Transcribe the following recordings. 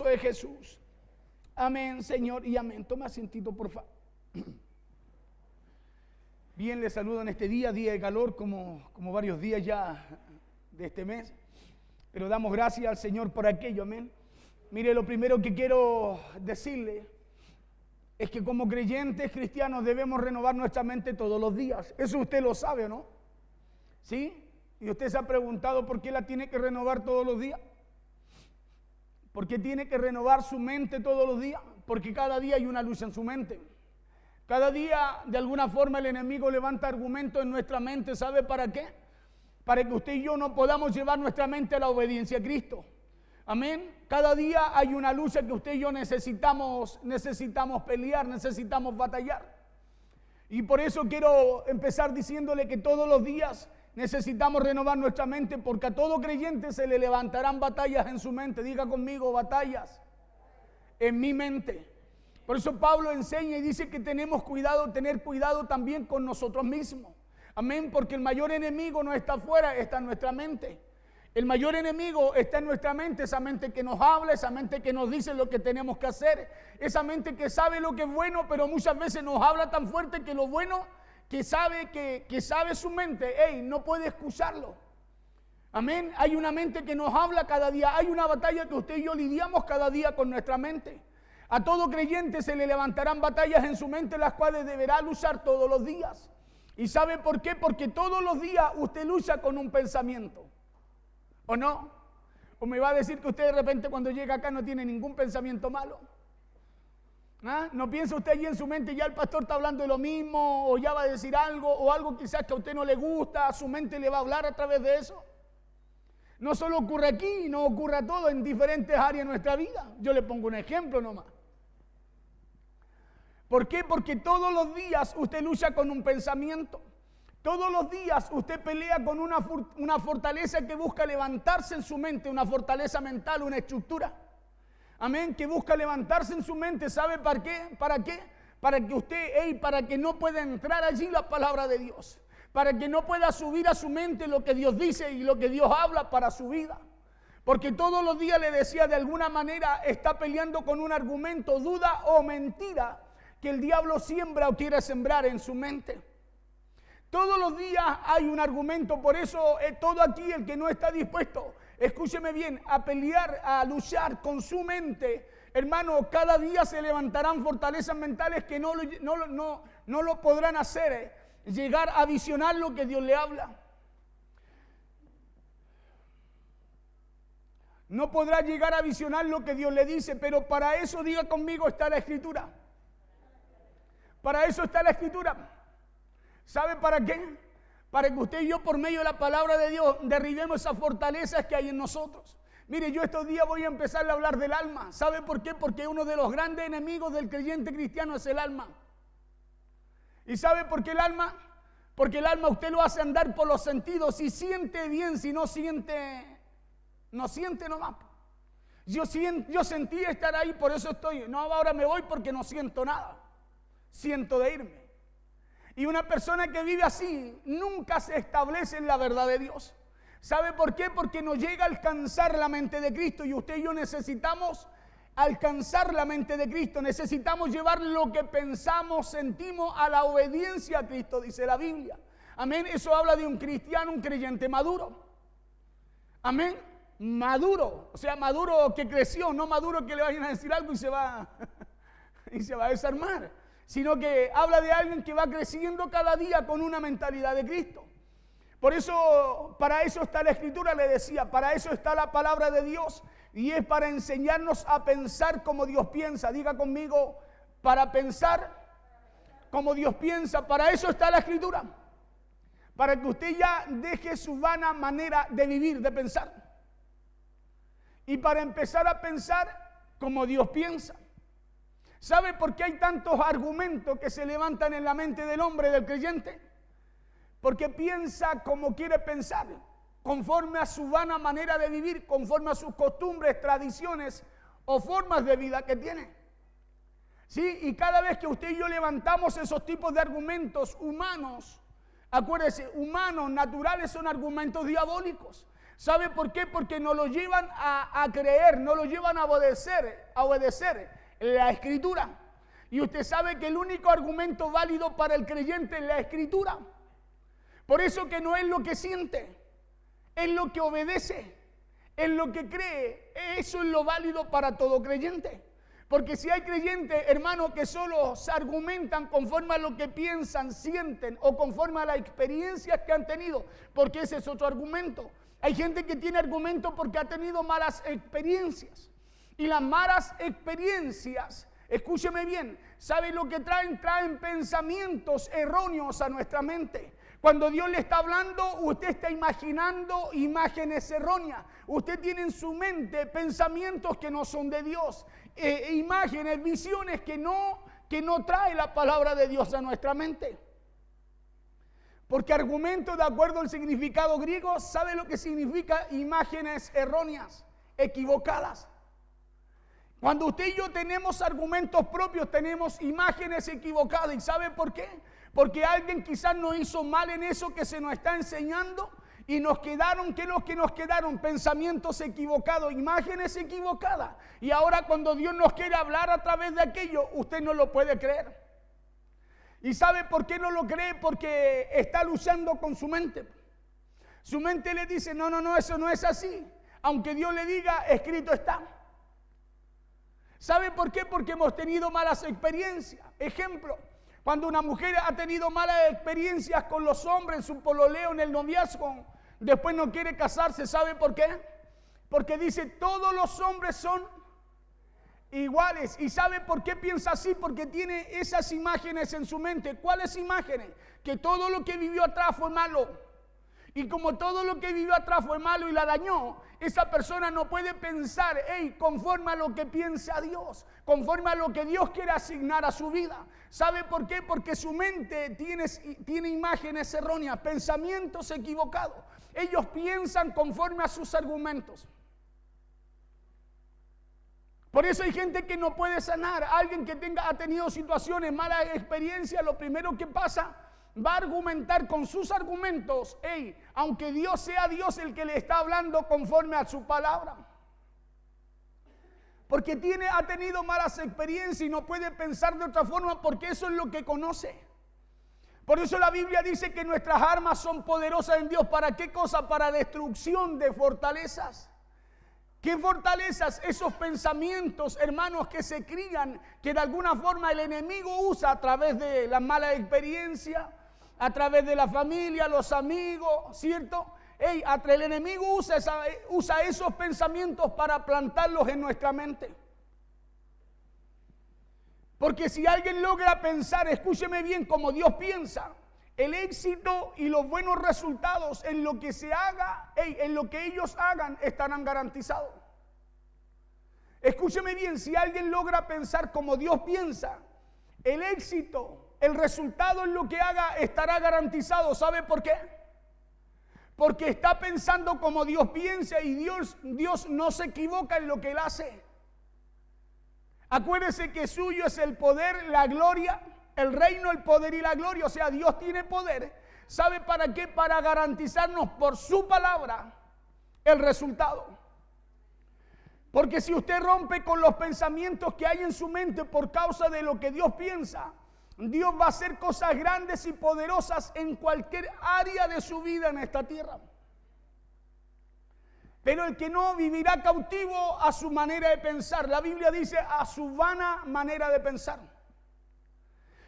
de Jesús. Amén, Señor, y amén. Toma asientito, por favor. Bien, les saludo en este día de calor, como varios días ya de este mes. Pero damos gracias al Señor por aquello, amén. Mire, lo primero que quiero decirle es que como creyentes cristianos debemos renovar nuestra mente todos los días. Eso usted lo sabe, ¿o no? ¿Sí? Y usted se ha preguntado por qué la tiene que renovar todos los días. ¿Por qué tiene que renovar su mente todos los días? Porque cada día hay una lucha en su mente. Cada día, de alguna forma, el enemigo levanta argumentos en nuestra mente. ¿Sabe para qué? Para que usted y yo no podamos llevar nuestra mente a la obediencia a Cristo. Amén. Cada día hay una lucha que usted y yo necesitamos pelear, necesitamos batallar. Y por eso quiero empezar diciéndole que todos los días necesitamos renovar nuestra mente, porque a todo creyente se le levantarán batallas en su mente. Diga conmigo, batallas en mi mente. Por eso Pablo enseña y dice que tenemos cuidado, tener cuidado también con nosotros mismos. Amén, porque el mayor enemigo no está afuera, está en nuestra mente. El mayor enemigo está en nuestra mente, esa mente que nos habla, esa mente que nos dice lo que tenemos que hacer, esa mente que sabe lo que es bueno, pero muchas veces nos habla tan fuerte que lo bueno que sabe su mente, no puede excusarlo. Amén. Hay una mente que nos habla cada día. Hay una batalla que usted y yo lidiamos cada día con nuestra mente. A todo creyente se le levantarán batallas en su mente, las cuales deberá luchar todos los días. ¿Y sabe por qué? Porque todos los días usted lucha con un pensamiento. ¿O no? ¿O me va a decir que usted de repente cuando llega acá no tiene ningún pensamiento malo? ¿Ah? ¿No piensa usted allí en su mente ya el pastor está hablando de lo mismo, o ya va a decir algo, o algo quizás que a usted no le gusta, a su mente le va a hablar a través de eso? No solo ocurre aquí, no ocurre a todo en diferentes áreas de nuestra vida. Yo le pongo un ejemplo nomás. ¿Por qué? Porque todos los días usted lucha con un pensamiento. Todos los días usted pelea con una fortaleza que busca levantarse en su mente, una fortaleza mental, una estructura. Amén, que busca levantarse en su mente. ¿Sabe para qué? ¿Para qué? Para que usted, para que no pueda entrar allí la palabra de Dios. Para que no pueda subir a su mente lo que Dios dice y lo que Dios habla para su vida. Porque todos los días, le decía, de alguna manera está peleando con un argumento, duda o mentira que el diablo siembra o quiere sembrar en su mente. Todos los días hay un argumento. Por eso todo aquí el que no está dispuesto, escúcheme bien, a pelear, a luchar con su mente, hermano, cada día se levantarán fortalezas mentales que no lo podrán hacer llegar a visionar lo que Dios le habla. No podrá llegar a visionar lo que Dios le dice, pero para eso, diga conmigo, está la Escritura. Para eso está la Escritura. ¿Sabe para qué? Para que usted y yo, por medio de la palabra de Dios, derribemos esas fortalezas que hay en nosotros. Mire, yo estos días voy a empezar a hablar del alma. ¿Sabe por qué? Porque uno de los grandes enemigos del creyente cristiano es el alma. ¿Y sabe por qué el alma? Porque el alma usted lo hace andar por los sentidos. Si siente bien, si no siente, no siente nomás. Yo sentí estar ahí, por eso estoy. No, ahora me voy porque no siento nada. Siento de irme. Y una persona que vive así nunca se establece en la verdad de Dios. ¿Sabe por qué? Porque no llega a alcanzar la mente de Cristo. Y usted y yo necesitamos alcanzar la mente de Cristo. Necesitamos llevar lo que pensamos, sentimos a la obediencia a Cristo, dice la Biblia. Amén. Eso habla de un cristiano, un creyente maduro. Amén. Maduro. O sea, maduro que creció, no maduro que le vayan a decir algo y se va a desarmar. Sino que habla de alguien que va creciendo cada día con una mentalidad de Cristo. Por eso, para eso está la Escritura, le decía, para eso está la palabra de Dios, y es para enseñarnos a pensar como Dios piensa. Diga conmigo, para pensar como Dios piensa. Para eso está la Escritura, para que usted ya deje su vana manera de vivir, de pensar, y para empezar a pensar como Dios piensa. ¿Sabe por qué hay tantos argumentos que se levantan en la mente del hombre, del creyente? Porque piensa como quiere pensar, conforme a su vana manera de vivir, conforme a sus costumbres, tradiciones o formas de vida que tiene. ¿Sí? Y cada vez que usted y yo levantamos esos tipos de argumentos humanos, acuérdese, humanos, naturales, son argumentos diabólicos. ¿Sabe por qué? Porque nos lo llevan a creer, nos lo llevan a obedecer la Escritura. Y usted sabe que el único argumento válido para el creyente es la Escritura. Por eso que no es lo que siente, es lo que obedece, es lo que cree. Eso es lo válido para todo creyente. Porque si hay creyentes, hermanos, que solo se argumentan conforme a lo que piensan, sienten o conforme a las experiencias que han tenido, porque ese es otro argumento. Hay gente que tiene argumentos porque ha tenido malas experiencias. Y las malas experiencias, escúcheme bien, ¿sabe lo que traen? Traen pensamientos erróneos a nuestra mente. Cuando Dios le está hablando, usted está imaginando imágenes erróneas. Usted tiene en su mente pensamientos que no son de Dios. Imágenes, visiones que no trae la palabra de Dios a nuestra mente. Porque argumento, de acuerdo al significado griego, ¿sabe lo que significa? Imágenes erróneas, equivocadas. Cuando usted y yo tenemos argumentos propios, tenemos imágenes equivocadas. ¿Y sabe por qué? Porque alguien quizás nos hizo mal en eso que se nos está enseñando y nos quedaron, ¿qué es lo que nos quedaron? Pensamientos equivocados, imágenes equivocadas. Y ahora cuando Dios nos quiere hablar a través de aquello, usted no lo puede creer. ¿Y sabe por qué no lo cree? Porque está luchando con su mente. Su mente le dice, no, eso no es así. Aunque Dios le diga, escrito está. ¿Sabe por qué? Porque hemos tenido malas experiencias. Ejemplo, cuando una mujer ha tenido malas experiencias con los hombres en su pololeo, en el noviazgo, después no quiere casarse. ¿Sabe por qué? Porque dice, todos los hombres son iguales. ¿Y sabe por qué piensa así? Porque tiene esas imágenes en su mente. ¿Cuáles imágenes? Que todo lo que vivió atrás fue malo. Y como todo lo que vivió atrás fue malo y la dañó, esa persona no puede pensar, conforme a lo que piensa Dios, conforme a lo que Dios quiere asignar a su vida. ¿Sabe por qué? Porque su mente tiene imágenes erróneas, pensamientos equivocados. Ellos piensan conforme a sus argumentos. Por eso hay gente que no puede sanar. Alguien que ha tenido situaciones, malas experiencias, lo primero que pasa, va a argumentar con sus argumentos, aunque Dios sea Dios el que le está hablando conforme a su palabra. Porque ha tenido malas experiencias y no puede pensar de otra forma porque eso es lo que conoce. Por eso la Biblia dice que nuestras armas son poderosas en Dios. ¿Para qué cosa? Para destrucción de fortalezas. ¿Qué fortalezas? Esos pensamientos, hermanos, que se crían, que de alguna forma el enemigo usa a través de la mala experiencia, a través de la familia, los amigos, ¿cierto? El enemigo usa esos pensamientos para plantarlos en nuestra mente. Porque si alguien logra pensar, escúcheme bien, como Dios piensa, el éxito y los buenos resultados en lo que se haga, en lo que ellos hagan, estarán garantizados. Escúcheme bien, si alguien logra pensar como Dios piensa, el éxito, el resultado en lo que haga estará garantizado. ¿Sabe por qué? Porque está pensando como Dios piensa y Dios no se equivoca en lo que Él hace. Acuérdese que suyo es el poder, la gloria, el reino, el poder y la gloria. O sea, Dios tiene poder. ¿Sabe para qué? Para garantizarnos por su palabra el resultado. Porque si usted rompe con los pensamientos que hay en su mente por causa de lo que Dios piensa, Dios va a hacer cosas grandes y poderosas en cualquier área de su vida en esta tierra. Pero el que no vivirá cautivo a su manera de pensar. La Biblia dice a su vana manera de pensar.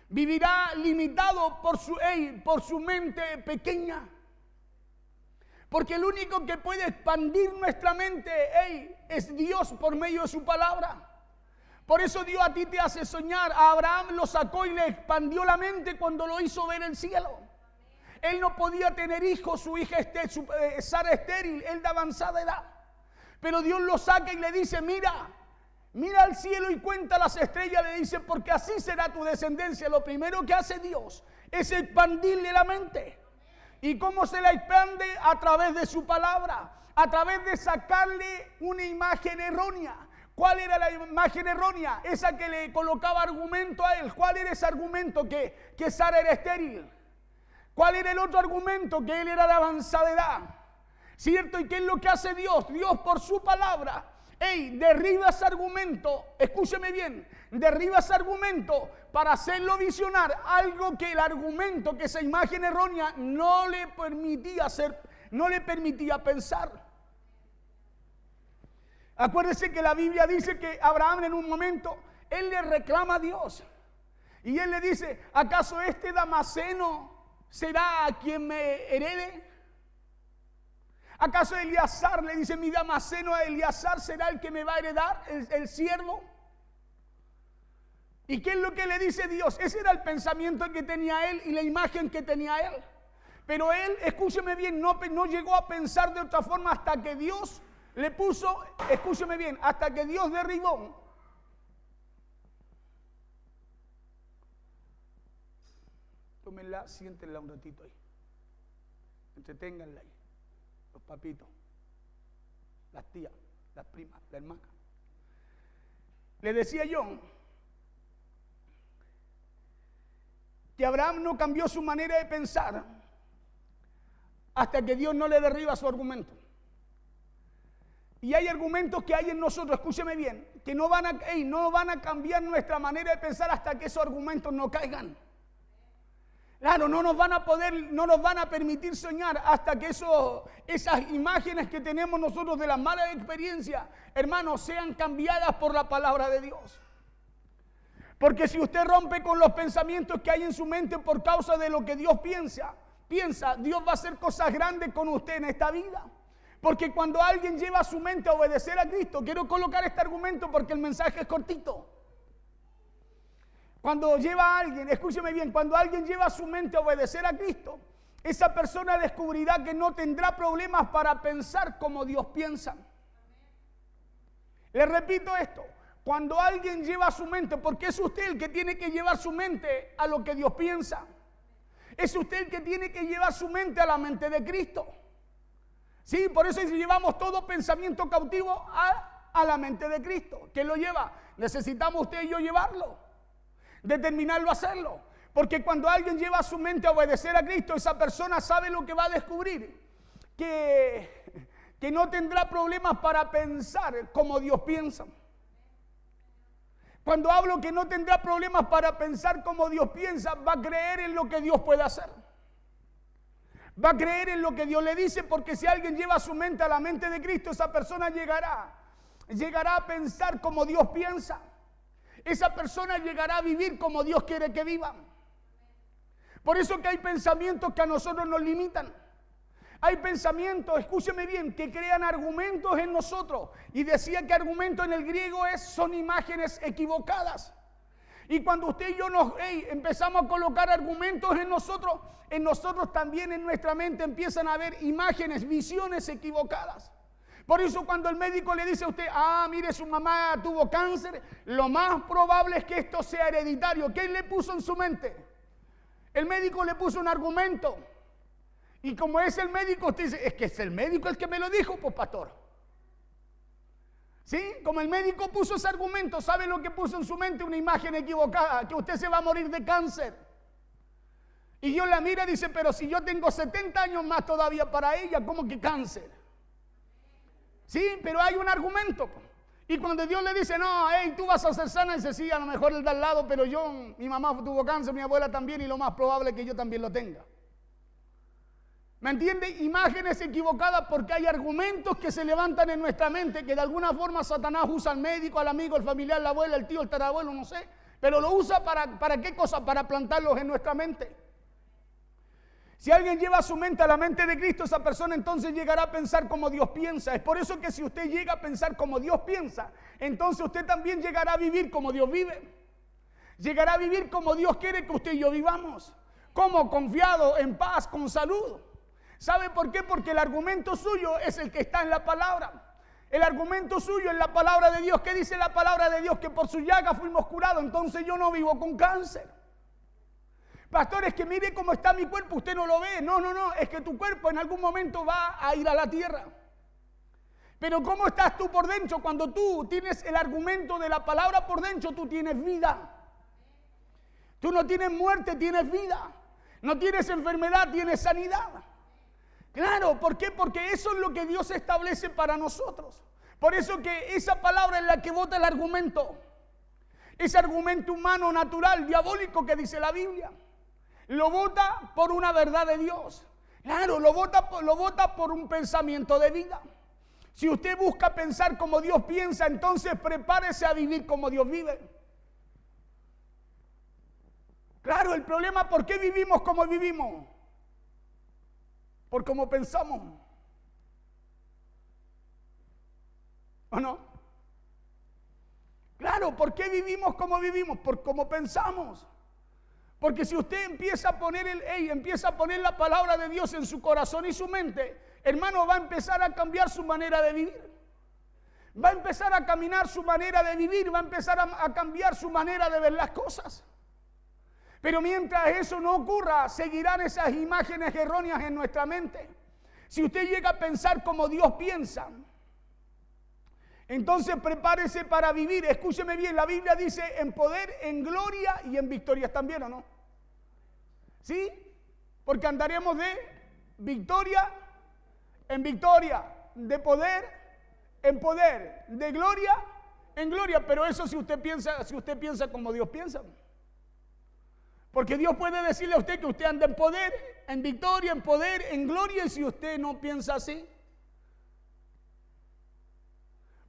Vivirá limitado por su mente pequeña. Porque el único que puede expandir nuestra mente es Dios por medio de su palabra. Por eso Dios a ti te hace soñar. A Abraham lo sacó y le expandió la mente cuando lo hizo ver el cielo. Él no podía tener hijos, su hija Sara estéril, él de avanzada edad. Pero Dios lo saca y le dice, mira al cielo y cuenta las estrellas. Le dice, porque así será tu descendencia. Lo primero que hace Dios es expandirle la mente. ¿Y cómo se la expande? A través de su palabra, a través de sacarle una imagen errónea. ¿Cuál era la imagen errónea? Esa que le colocaba argumento a él. ¿Cuál era ese argumento? Que Sara era estéril. ¿Cuál era el otro argumento? Que él era de avanzada edad. ¿Cierto? ¿Y qué es lo que hace Dios? Dios por su palabra, derriba ese argumento, escúcheme bien, derriba ese argumento para hacerlo visionar algo que el argumento, que esa imagen errónea no le permitía hacer, no le permitía pensar. Acuérdese que la Biblia dice que Abraham en un momento, él le reclama a Dios. Y él le dice, ¿acaso este Damaseno será a quien me herede? ¿Acaso Eliezer le dice, mi Damaseno a Eliezer será el que me va a heredar, el siervo? ¿Y qué es lo que le dice Dios? Ese era el pensamiento que tenía él y la imagen que tenía él. Pero él, escúcheme bien, no llegó a pensar de otra forma hasta que Dios le puso, escúcheme bien, hasta que Dios derribó. Tómenla, siéntenla un ratito ahí. Entreténganla ahí. Los papitos, las tías, las primas, la hermana. Le decía yo que Abraham no cambió su manera de pensar hasta que Dios no le derriba su argumento. Y hay argumentos que hay en nosotros, escúcheme bien, que no van a cambiar nuestra manera de pensar hasta que esos argumentos no caigan. Claro, no nos van a permitir soñar hasta que esas imágenes que tenemos nosotros de las malas experiencias, hermanos, sean cambiadas por la palabra de Dios. Porque si usted rompe con los pensamientos que hay en su mente por causa de lo que Dios piensa, Dios va a hacer cosas grandes con usted en esta vida. Porque cuando alguien lleva su mente a obedecer a Cristo, quiero colocar este argumento porque el mensaje es cortito. Cuando lleva a alguien, escúcheme bien, cuando alguien lleva su mente a obedecer a Cristo, esa persona descubrirá que no tendrá problemas para pensar como Dios piensa. Le repito esto, cuando alguien lleva su mente, porque es usted el que tiene que llevar su mente a lo que Dios piensa. Es usted el que tiene que llevar su mente a la mente de Cristo. Sí, por eso si llevamos todo pensamiento cautivo a la mente de Cristo. ¿Quién lo lleva? Necesitamos usted y yo llevarlo. Determinarlo a hacerlo, porque cuando alguien lleva su mente a obedecer a Cristo, esa persona sabe lo que va a descubrir, que no tendrá problemas para pensar como Dios piensa. Cuando hablo que no tendrá problemas para pensar como Dios piensa, va a creer en lo que Dios puede hacer, va a creer en lo que Dios le dice, porque si alguien lleva su mente a la mente de Cristo, esa persona llegará a pensar como Dios piensa. Esa persona llegará a vivir como Dios quiere que viva. Por eso que hay pensamientos que a nosotros nos limitan. Hay pensamientos, escúcheme bien, que crean argumentos en nosotros. Y decía que argumento en el griego son imágenes equivocadas. Y cuando usted y yo empezamos a colocar argumentos en nosotros también en nuestra mente empiezan a haber imágenes, visiones equivocadas. Por eso cuando el médico le dice a usted, mire, su mamá tuvo cáncer, lo más probable es que esto sea hereditario. ¿Qué le puso en su mente? El médico le puso un argumento. Y como es el médico, usted dice, es que es el médico el que me lo dijo, pues pastor. ¿Sí? Como el médico puso ese argumento, ¿sabe lo que puso en su mente? Una imagen equivocada, que usted se va a morir de cáncer. Y Dios la mira y dice, pero si yo tengo 70 años más todavía para ella, ¿cómo que cáncer? Sí, pero hay un argumento. Y cuando Dios le dice, no, tú vas a ser sana, dice, sí, a lo mejor el de al lado, pero mi mamá tuvo cáncer, mi abuela también, y lo más probable es que yo también lo tenga. ¿Me entiende? Imágenes equivocadas porque hay argumentos que se levantan en nuestra mente, que de alguna forma Satanás usa al médico, al amigo, al familiar, la abuela, el tío, el tarabuelo, no sé, pero lo usa ¿para qué cosa? Para plantarlos en nuestra mente. Si alguien lleva su mente a la mente de Cristo, esa persona entonces llegará a pensar como Dios piensa. Es por eso que si usted llega a pensar como Dios piensa, entonces usted también llegará a vivir como Dios vive. Llegará a vivir como Dios quiere que usted y yo vivamos. Como confiado, en paz, con salud. ¿Sabe por qué? Porque el argumento suyo es el que está en la palabra. El argumento suyo es la palabra de Dios. ¿Qué dice la palabra de Dios? Que por su llaga fuimos curados. Entonces yo no vivo con cáncer. Pastor, es que mire cómo está mi cuerpo, usted no lo ve. No, es que tu cuerpo en algún momento va a ir a la tierra. Pero ¿cómo estás tú por dentro? Cuando tú tienes el argumento de la palabra por dentro, tú tienes vida. Tú no tienes muerte, tienes vida. No tienes enfermedad, tienes sanidad. Claro, ¿por qué? Porque eso es lo que Dios establece para nosotros. Por eso que esa palabra es la que vota el argumento. Ese argumento humano, natural, diabólico que dice la Biblia. Lo vota por una verdad de Dios. Claro, lo vota por un pensamiento de vida. Si usted busca pensar como Dios piensa, entonces prepárese a vivir como Dios vive. Claro, el problema, ¿por qué vivimos como vivimos? Por cómo pensamos. ¿O no? Claro, ¿por qué vivimos como vivimos? Por cómo pensamos. Porque si usted empieza a poner la palabra de Dios en su corazón y su mente, hermano, va a empezar a cambiar su manera de vivir. Va a empezar a caminar su manera de vivir, va a empezar a cambiar su manera de ver las cosas. Pero mientras eso no ocurra, seguirán esas imágenes erróneas en nuestra mente. Si usted llega a pensar como Dios piensa, entonces prepárese para vivir. Escúcheme bien, la Biblia dice en poder, en gloria y en victorias también, ¿o no? ¿Sí? Porque andaremos de victoria en victoria, de poder en poder, de gloria en gloria. Pero eso si usted piensa como Dios piensa. Porque Dios puede decirle a usted que usted anda en poder, en victoria, en poder, en gloria, y si usted no piensa así,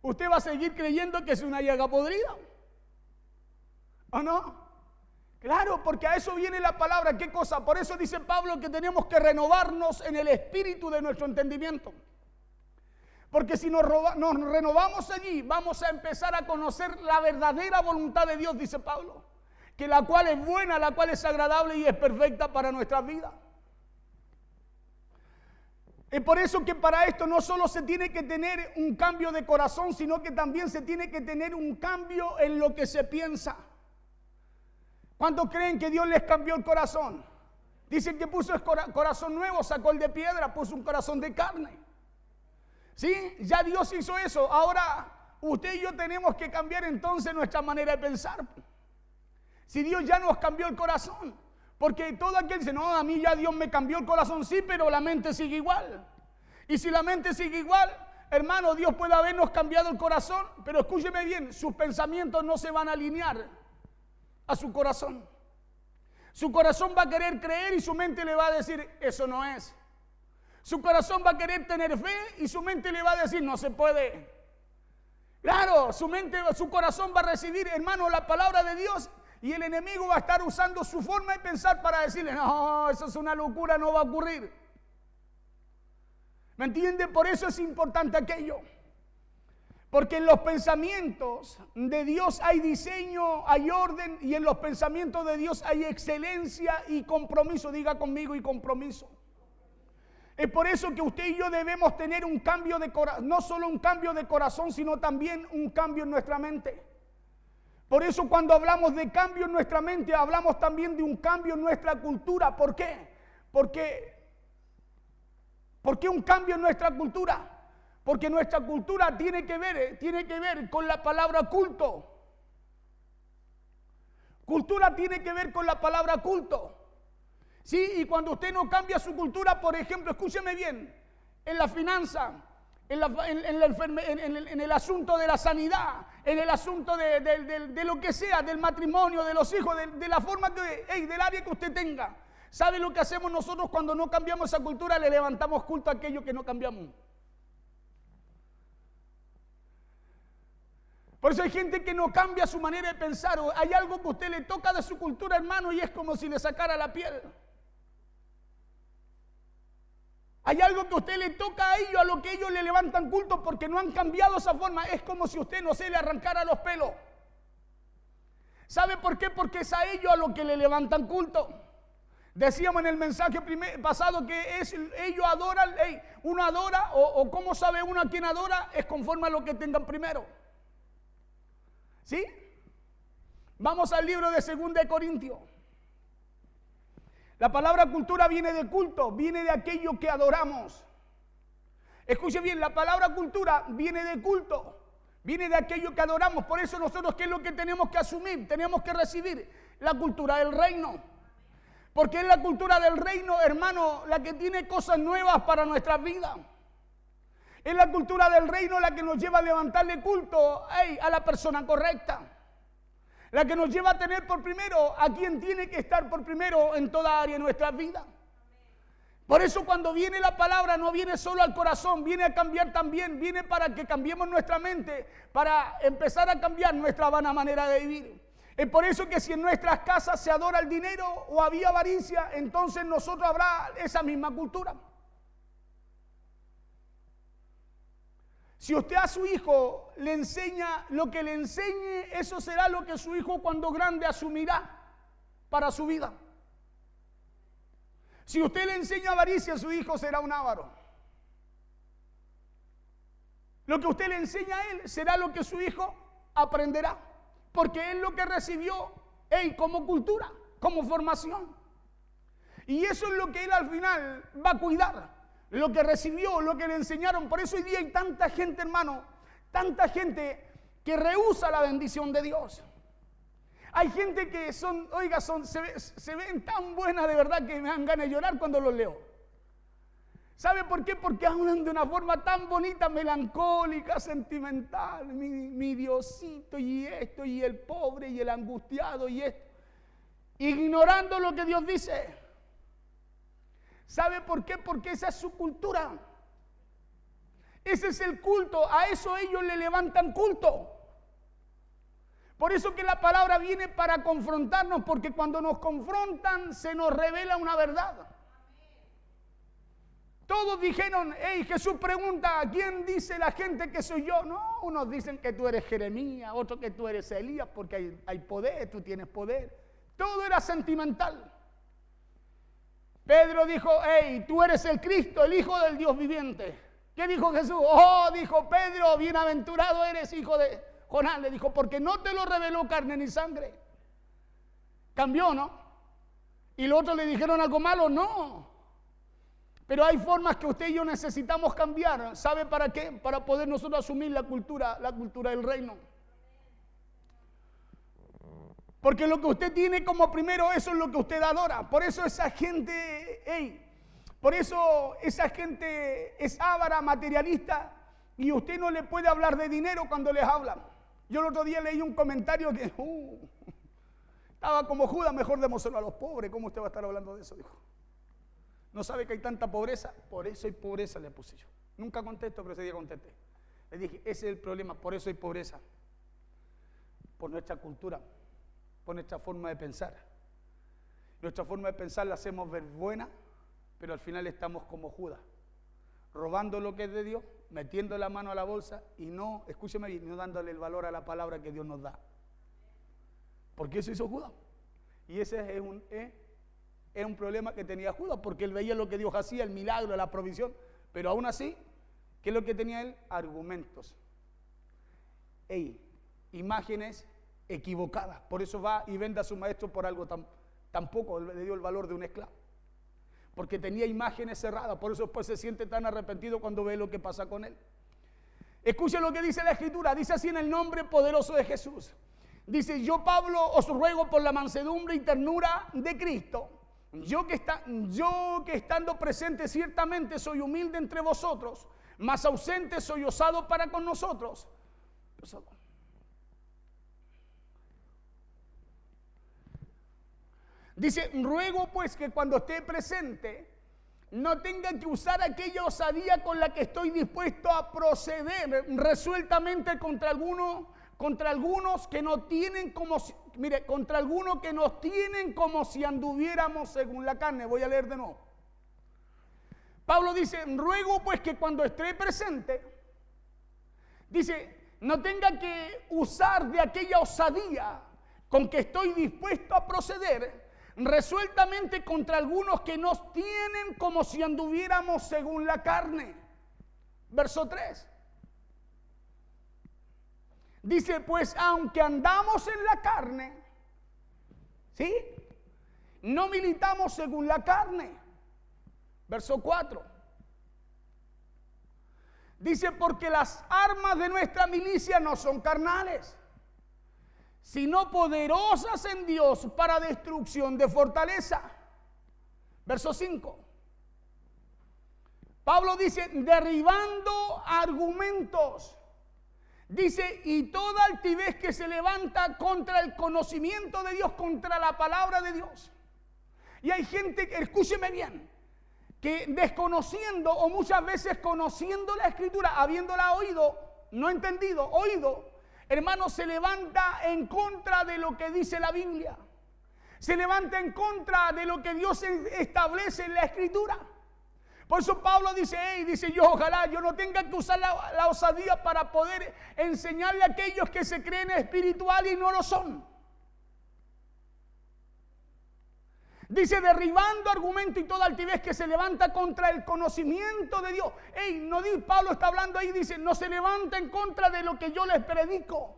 usted va a seguir creyendo que es una llaga podrida. ¿O no? Claro, porque a eso viene la palabra. ¿Qué cosa? Por eso dice Pablo que tenemos que renovarnos en el espíritu de nuestro entendimiento. Porque si nos renovamos allí, vamos a empezar a conocer la verdadera voluntad de Dios, dice Pablo. Que la cual es buena, la cual es agradable y es perfecta para nuestras vidas. Es por eso que para esto no solo se tiene que tener un cambio de corazón, sino que también se tiene que tener un cambio en lo que se piensa. ¿Cuántos creen que Dios les cambió el corazón? Dicen que puso el corazón nuevo, sacó el de piedra, puso un corazón de carne. ¿Sí? Ya Dios hizo eso. Ahora usted y yo tenemos que cambiar entonces nuestra manera de pensar. Si Dios ya nos cambió el corazón. Porque todo aquel dice, no, a mí ya Dios me cambió el corazón, sí, pero la mente sigue igual. Y si la mente sigue igual, hermano, Dios puede habernos cambiado el corazón, pero escúcheme bien, sus pensamientos no se van a alinear a su corazón. Su corazón va a querer creer y su mente le va a decir, eso no es. Su corazón va a querer tener fe y su mente le va a decir, no se puede. Claro, su corazón va a recibir, hermano, la palabra de Dios. Y el enemigo va a estar usando su forma de pensar para decirle, no, eso es una locura, no va a ocurrir. ¿Me entiende? Por eso es importante aquello. Porque en los pensamientos de Dios hay diseño, hay orden, y en los pensamientos de Dios hay excelencia y compromiso. Diga conmigo, y compromiso. Es por eso que usted y yo debemos tener un cambio de corazón, no solo un cambio de corazón, sino también un cambio en nuestra mente. Por eso cuando hablamos de cambio en nuestra mente, hablamos también de un cambio en nuestra cultura. ¿Por qué? ¿Por qué un cambio en nuestra cultura? Porque nuestra cultura tiene que ver con la palabra culto. Cultura tiene que ver con la palabra culto. ¿Sí? Y cuando usted no cambia su cultura, por ejemplo, escúcheme bien, en la finanza, en el asunto de la sanidad, en el asunto de lo que sea, del matrimonio, de los hijos, de la forma del área que usted tenga. ¿Sabe lo que hacemos nosotros cuando no cambiamos esa cultura? Le levantamos culto a aquello que no cambiamos. Por eso hay gente que no cambia su manera de pensar. O hay algo que a usted le toca de su cultura, hermano, y es como si le sacara la piel. Hay algo que a usted le toca a ellos, a lo que ellos le levantan culto porque no han cambiado esa forma. Es como si usted, no se le arrancara los pelos. ¿Sabe por qué? Porque es a ellos a lo que le levantan culto. Decíamos en el mensaje pasado que ellos adoran, uno adora, o cómo sabe uno a quién adora, es conforme a lo que tengan primero. ¿Sí? Vamos al libro de 2 de Corintios. La palabra cultura viene de culto, viene de aquello que adoramos. Escuche bien, la palabra cultura viene de culto, viene de aquello que adoramos. Por eso nosotros, ¿qué es lo que tenemos que asumir? Tenemos que recibir la cultura del reino. Porque es la cultura del reino, hermano, la que tiene cosas nuevas para nuestras vidas. Es la cultura del reino la que nos lleva a levantarle culto a la persona correcta. La que nos lleva a tener por primero a quien tiene que estar por primero en toda área de nuestras vidas. Por eso cuando viene la palabra no viene solo al corazón, viene a cambiar también, viene para que cambiemos nuestra mente, para empezar a cambiar nuestra vana manera de vivir. Es por eso que si en nuestras casas se adora el dinero o había avaricia, entonces nosotros habrá esa misma cultura. Si usted a su hijo le enseña lo que le enseñe, eso será lo que su hijo cuando grande asumirá para su vida. Si usted le enseña avaricia, su hijo será un avaro. Lo que usted le enseña a él será lo que su hijo aprenderá. Porque es lo que recibió como cultura, como formación. Y eso es lo que él al final va a cuidar. Lo que recibió, lo que le enseñaron. Por eso hoy día hay tanta gente, hermano, tanta gente que rehúsa la bendición de Dios. Hay gente que se ven tan buenas de verdad que me dan ganas de llorar cuando los leo. ¿Sabe por qué? Porque hablan de una forma tan bonita, melancólica, sentimental. Mi Diosito y esto, y el pobre, y el angustiado, y esto. Ignorando lo que Dios dice. ¿Sabe por qué? Porque esa es su cultura. Ese es el culto. A eso ellos le levantan culto. Por eso que la palabra viene para confrontarnos, porque cuando nos confrontan se nos revela una verdad. Todos dijeron, Jesús pregunta, ¿a quién dice la gente que soy yo? No, unos dicen que tú eres Jeremías, otros que tú eres Elías, porque hay poder, tú tienes poder. Todo era sentimental. Pedro dijo, tú eres el Cristo, el Hijo del Dios viviente. ¿Qué dijo Jesús? Dijo Pedro, bienaventurado eres, hijo de Jonás. Le dijo, porque no te lo reveló carne ni sangre. Cambió, ¿no? Y los otros le dijeron algo malo, no. Pero hay formas que usted y yo necesitamos cambiar. ¿Sabe para qué? Para poder nosotros asumir la cultura del reino. Porque lo que usted tiene como primero, eso es lo que usted adora. Por eso esa gente, esa gente es avara, materialista, y usted no le puede hablar de dinero cuando les habla. Yo el otro día leí un comentario que estaba como Judas, mejor démoselo a los pobres. ¿Cómo usted va a estar hablando de eso? Dijo. ¿No sabe que hay tanta pobreza? Por eso hay pobreza, le puse yo. Nunca contesto, pero ese día contesté. Le dije, ese es el problema, por eso hay pobreza. Por nuestra cultura, por nuestra forma de pensar. Nuestra forma de pensar la hacemos ver buena, pero al final estamos como Judas, robando lo que es de Dios, metiendo la mano a la bolsa y no, escúcheme bien, no dándole el valor a la palabra que Dios nos da. Porque eso hizo Judas. Y ese era un problema que tenía Judas, porque él veía lo que Dios hacía, el milagro, la provisión, pero aún así, ¿qué es lo que tenía él? Argumentos. Imágenes equivocadas. Por eso va y vende a su maestro por algo tampoco le dio el valor de un esclavo. Porque tenía imágenes cerradas, por eso después se siente tan arrepentido cuando ve lo que pasa con él. Escuchen lo que dice la Escritura, dice así en el nombre poderoso de Jesús. Dice, yo Pablo os ruego por la mansedumbre y ternura de Cristo, yo que estando presente ciertamente soy humilde entre vosotros, mas ausente soy osado para con nosotros. Dice, ruego pues que cuando esté presente no tenga que usar aquella osadía con la que estoy dispuesto a proceder resueltamente contra algunos que nos tienen como si anduviéramos según la carne. Voy a leer de nuevo. Pablo dice, ruego pues que cuando esté presente, dice, no tenga que usar de aquella osadía con que estoy dispuesto a proceder resueltamente contra algunos que nos tienen como si anduviéramos según la carne. Verso 3. Dice, pues aunque andamos en la carne, ¿sí? No militamos según la carne. Verso 4. Dice, porque las armas de nuestra milicia no son carnales, sino poderosas en Dios para destrucción de fortaleza. Verso 5. Pablo dice, derribando argumentos. Dice, y toda altivez que se levanta contra el conocimiento de Dios, contra la palabra de Dios. Y hay gente, escúcheme bien, que desconociendo o muchas veces conociendo la Escritura, habiéndola oído, no entendido, oído, hermano, se levanta en contra de lo que dice la Biblia. Se levanta en contra de lo que Dios establece en la Escritura. Por eso Pablo dice, yo ojalá yo no tenga que usar la osadía para poder enseñarle a aquellos que se creen espirituales y no lo son. Dice, derribando argumento y toda altivez que se levanta contra el conocimiento de Dios. No dice, Pablo está hablando ahí, dice, no se levanta en contra de lo que yo les predico.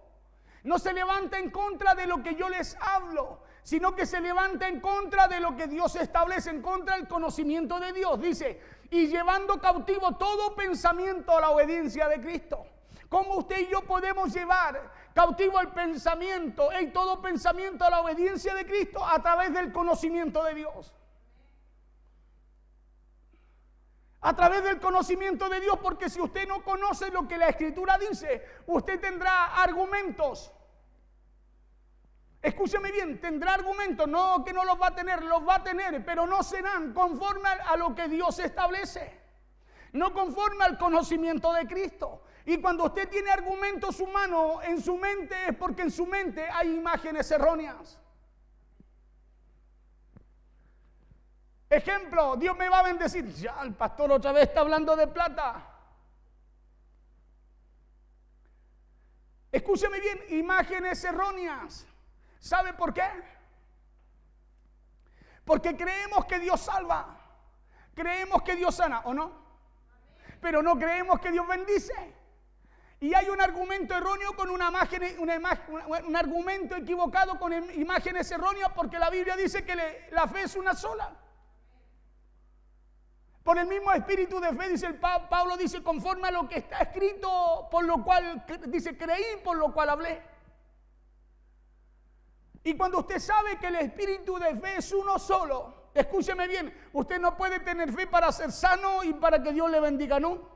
No se levanta en contra de lo que yo les hablo, sino que se levanta en contra de lo que Dios establece, en contra del conocimiento de Dios. Dice, y llevando cautivo todo pensamiento a la obediencia de Cristo. ¿Cómo usted y yo podemos llevar cautivo el pensamiento, todo pensamiento a la obediencia de Cristo? A través del conocimiento de Dios. A través del conocimiento de Dios, porque si usted no conoce lo que la Escritura dice, usted tendrá argumentos. Escúcheme bien, tendrá argumentos, no que no los va a tener, pero no serán conforme a lo que Dios establece, no conforme al conocimiento de Cristo. Y cuando usted tiene argumentos humanos en su mente, es porque en su mente hay imágenes erróneas. Ejemplo, Dios me va a bendecir. Ya, el pastor otra vez está hablando de plata. Escúcheme bien, imágenes erróneas. ¿Sabe por qué? Porque creemos que Dios salva, creemos que Dios sana, ¿o no? Pero no creemos que Dios bendice. Y hay un argumento erróneo con un argumento equivocado con imágenes erróneas, porque la Biblia dice que la fe es una sola. Por el mismo espíritu de fe, dice Pablo dice, conforme a lo que está escrito, por lo cual, dice, creí, por lo cual hablé. Y cuando usted sabe que el espíritu de fe es uno solo, escúcheme bien, usted no puede tener fe para ser sano y para que Dios le bendiga, ¿no?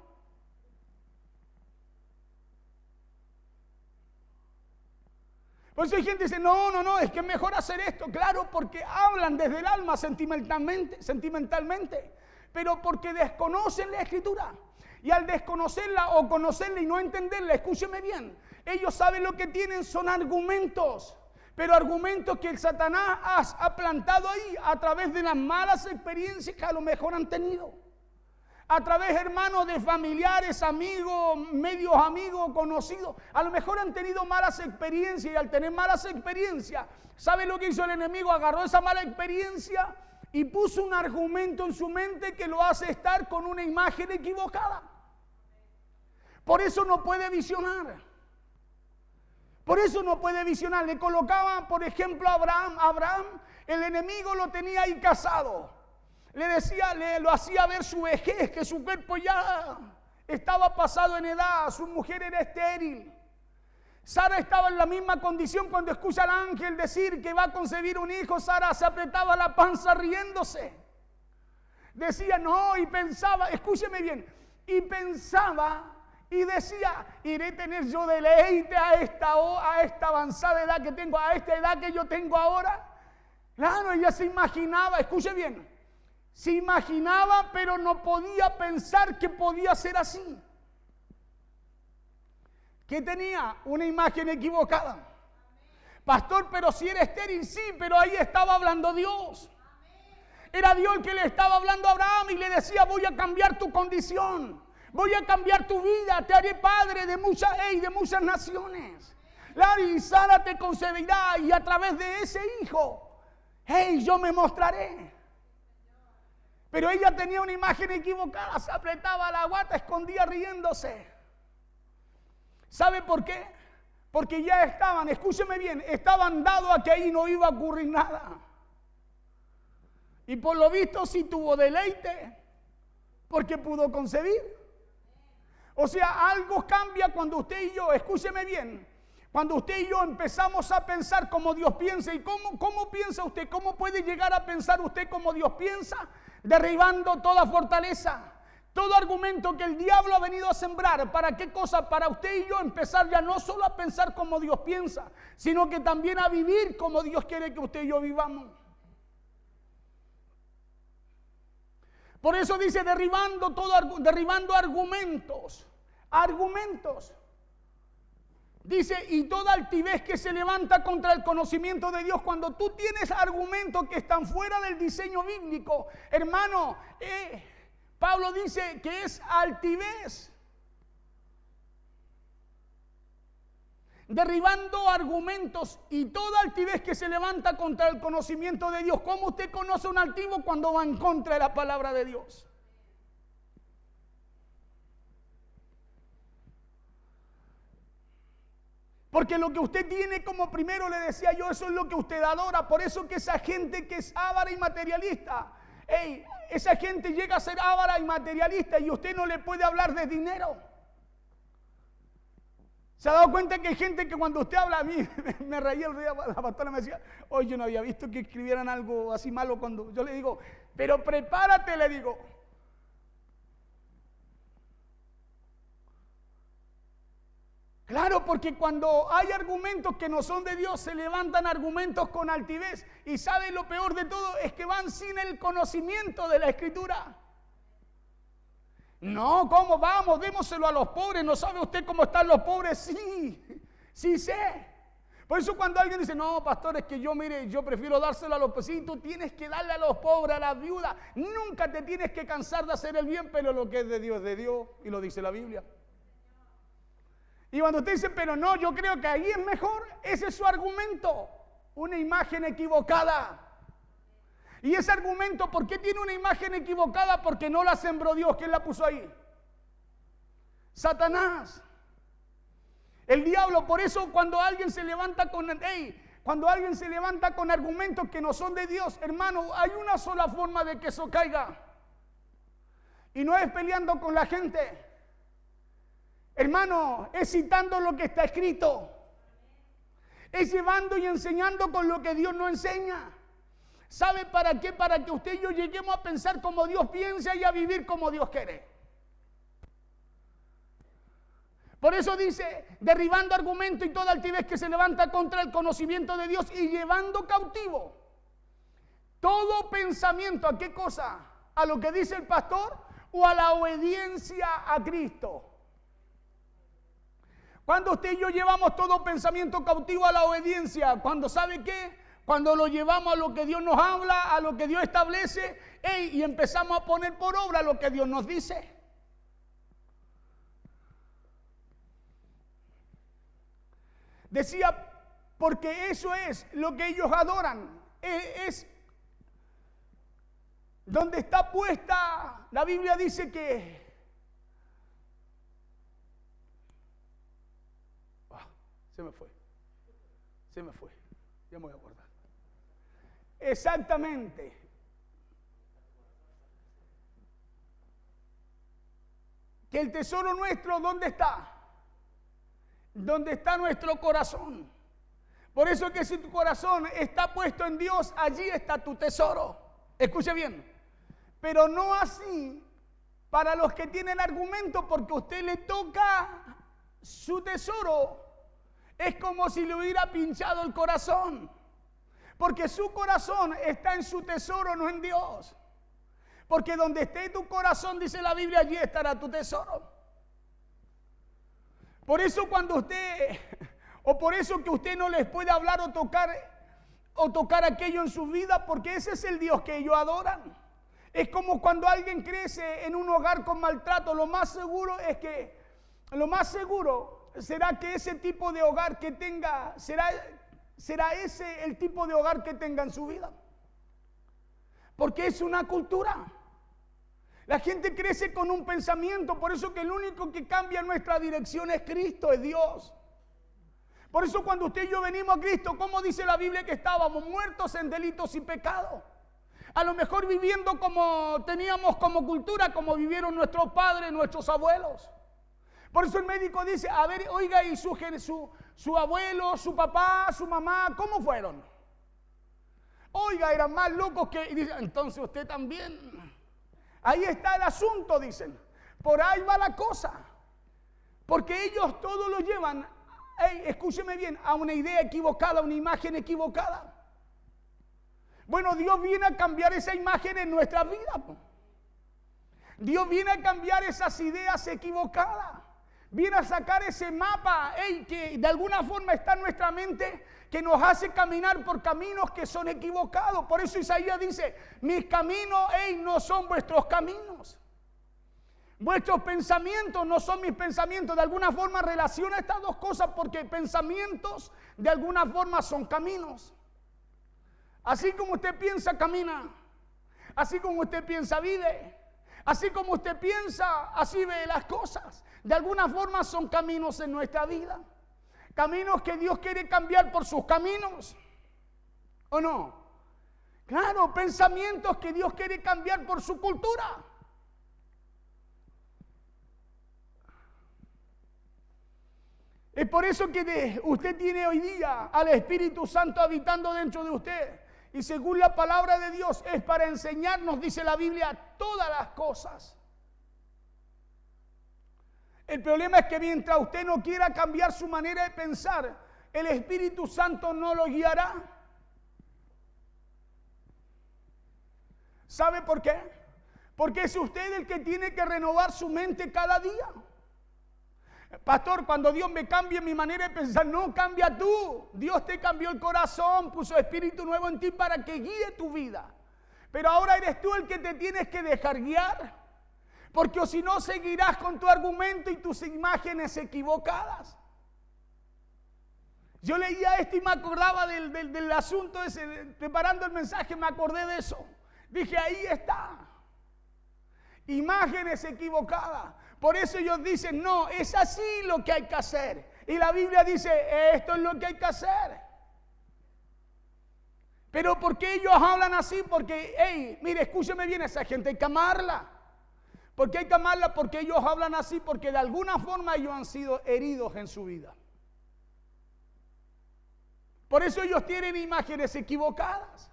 Por eso hay gente que dice, no, es que es mejor hacer esto. Claro, porque hablan desde el alma sentimentalmente, pero porque desconocen la Escritura. Y al desconocerla o conocerla y no entenderla, escúcheme bien, ellos saben lo que tienen son argumentos. Pero argumentos que el Satanás ha plantado ahí a través de las malas experiencias que a lo mejor han tenido. A través, hermanos, de familiares, amigos, medios amigos, conocidos. A lo mejor han tenido malas experiencias y al tener malas experiencias, ¿sabe lo que hizo el enemigo? Agarró esa mala experiencia y puso un argumento en su mente que lo hace estar con una imagen equivocada. Por eso no puede visionar. Por eso no puede visionar. Le colocaban, por ejemplo, a Abraham, el enemigo lo tenía ahí casado. Lo hacía ver su vejez, que su cuerpo ya estaba pasado en edad, su mujer era estéril. Sara estaba en la misma condición. Cuando escucha al ángel decir que va a concebir un hijo, Sara se apretaba la panza riéndose. Decía, no, y pensaba, escúcheme bien, y pensaba y decía, iré a tener yo deleite a esta avanzada edad que tengo, a esta edad que yo tengo ahora. Claro, ella se imaginaba, escuche bien, se imaginaba, pero no podía pensar que podía ser así. ¿Qué tenía? Una imagen equivocada. Pastor, pero si era estéril, sí, pero ahí estaba hablando Dios. Era Dios el que le estaba hablando a Abraham y le decía, voy a cambiar tu condición. Voy a cambiar tu vida, te haré padre de muchas naciones. Y Sara te concebirá y a través de ese hijo, yo me mostraré. Pero ella tenía una imagen equivocada, se apretaba la guata, escondía riéndose. ¿Sabe por qué? Porque ya estaban, escúcheme bien, estaban dados a que ahí no iba a ocurrir nada. Y por lo visto sí tuvo deleite, porque pudo concebir. O sea, algo cambia cuando usted y yo, escúcheme bien, Cuando usted y yo empezamos a pensar como Dios piensa. ¿Y cómo piensa usted? ¿Cómo puede llegar a pensar usted como Dios piensa? Derribando toda fortaleza, todo argumento que el diablo ha venido a sembrar. ¿Para qué cosa? Para usted y yo empezar ya no solo a pensar como Dios piensa, sino que también a vivir como Dios quiere que usted y yo vivamos. Por eso dice derribando argumentos. Dice, y toda altivez que se levanta contra el conocimiento de Dios. Cuando tú tienes argumentos que están fuera del diseño bíblico, hermano, Pablo dice que es altivez. Derribando argumentos y toda altivez que se levanta contra el conocimiento de Dios. ¿Cómo usted conoce un altivo? Cuando va en contra de la palabra de Dios. Porque lo que usted tiene como primero, le decía yo, eso es lo que usted adora. Por eso que esa gente que es avara y materialista, esa gente llega a ser avara y materialista y usted no le puede hablar de dinero. ¿Se ha dado cuenta que hay gente que cuando usted habla? A mí me reía el día, la pastora me decía, hoy yo no había visto que escribieran algo así malo. Cuando yo le digo, pero prepárate, le digo. Claro, porque cuando hay argumentos que no son de Dios, se levantan argumentos con altivez. Y ¿sabe lo peor de todo? Es que van sin el conocimiento de la Escritura. No, ¿cómo vamos? Démoselo a los pobres. ¿No sabe usted cómo están los pobres? Sí sé. Por eso cuando alguien dice, no, pastor, es que yo prefiero dárselo a los pobres. Sí, tú tienes que darle a los pobres, a las viudas. Nunca te tienes que cansar de hacer el bien, pero lo que es de Dios, y lo dice la Biblia. Y cuando usted dice, pero no, yo creo que ahí es mejor, ese es su argumento. Una imagen equivocada. Y ese argumento, ¿por qué tiene una imagen equivocada? Porque no la sembró Dios. ¿Quién la puso ahí? Satanás. El diablo. Por eso cuando alguien se levanta con argumentos que no son de Dios, hermano, hay una sola forma de que eso caiga. Y no es peleando con la gente. Hermano, es citando lo que está escrito. Es llevando y enseñando con lo que Dios no enseña. ¿Sabe para qué? Para que usted y yo lleguemos a pensar como Dios piensa y a vivir como Dios quiere. Por eso dice, derribando argumento y toda altivez que se levanta contra el conocimiento de Dios y llevando cautivo todo pensamiento. ¿A qué cosa? ¿A lo que dice el pastor o a la obediencia a Cristo? Cuando usted y yo llevamos todo pensamiento cautivo a la obediencia, cuando ¿sabe qué? Cuando lo llevamos a lo que Dios nos habla, a lo que Dios establece, y empezamos a poner por obra lo que Dios nos dice. Decía, porque eso es lo que ellos adoran. Es donde está puesta, la Biblia dice que se me fue, ya me voy a acordar. Exactamente. Que el tesoro nuestro, ¿dónde está? ¿Dónde está nuestro corazón? Por eso que si tu corazón está puesto en Dios, allí está tu tesoro. Escuche bien. Pero no así para los que tienen argumento, porque a usted le toca su tesoro. Es como si le hubiera pinchado el corazón. Porque su corazón está en su tesoro, no en Dios. Porque donde esté tu corazón, dice la Biblia, allí estará tu tesoro. Por eso cuando usted, o por eso que usted no les puede hablar o tocar aquello en su vida, porque ese es el Dios que ellos adoran. Es como cuando alguien crece en un hogar con maltrato, lo más seguro será que ese tipo de hogar que tenga, será ese el tipo de hogar que tenga en su vida. Porque es una cultura. La gente crece con un pensamiento, por eso que el único que cambia nuestra dirección es Cristo, es Dios. Por eso cuando usted y yo venimos a Cristo, ¿cómo dice la Biblia que estábamos muertos en delitos y pecados? A lo mejor viviendo como teníamos como cultura, como vivieron nuestros padres, nuestros abuelos. Por eso el médico dice, a ver, oiga, y su abuelo, su papá, su mamá, ¿cómo fueron? Oiga, eran más locos que... Y dicen, entonces usted también. Ahí está el asunto, dicen. Por ahí va la cosa. Porque ellos todo lo llevan, escúcheme bien, a una idea equivocada, a una imagen equivocada. Bueno, Dios viene a cambiar esa imagen en nuestra vida. Dios viene a cambiar esas ideas equivocadas. Viene a sacar ese mapa que de alguna forma está en nuestra mente, que nos hace caminar por caminos que son equivocados. Por eso Isaías dice, mis caminos no son vuestros caminos. Vuestros pensamientos no son mis pensamientos. De alguna forma relaciona estas dos cosas, porque pensamientos de alguna forma son caminos. Así como usted piensa, camina. Así como usted piensa, vive. Así como usted piensa, así ve las cosas. De alguna forma son caminos en nuestra vida. Caminos que Dios quiere cambiar por sus caminos. ¿O no? Claro, pensamientos que Dios quiere cambiar por su cultura. Es por eso que usted tiene hoy día al Espíritu Santo habitando dentro de usted. Y según la palabra de Dios es para enseñarnos, dice la Biblia, todas las cosas. El problema es que mientras usted no quiera cambiar su manera de pensar, el Espíritu Santo no lo guiará. ¿Sabe por qué? Porque es usted el que tiene que renovar su mente cada día. Pastor, cuando Dios me cambie mi manera de pensar, no, cambia tú. Dios te cambió el corazón, puso espíritu nuevo en ti para que guíe tu vida. Pero ahora eres tú el que te tienes que dejar guiar. Porque o si no seguirás con tu argumento y tus imágenes equivocadas. Yo leía esto y me acordaba del asunto ese, preparando el mensaje me acordé de eso. Dije, ahí está. Imágenes equivocadas. Por eso ellos dicen, no, es así lo que hay que hacer. Y la Biblia dice, esto es lo que hay que hacer. Pero ¿por qué ellos hablan así? Porque, mire, escúcheme bien, esa gente hay que amarla. ¿Por qué hay que amarla? Porque ellos hablan así, porque de alguna forma ellos han sido heridos en su vida. Por eso ellos tienen imágenes equivocadas.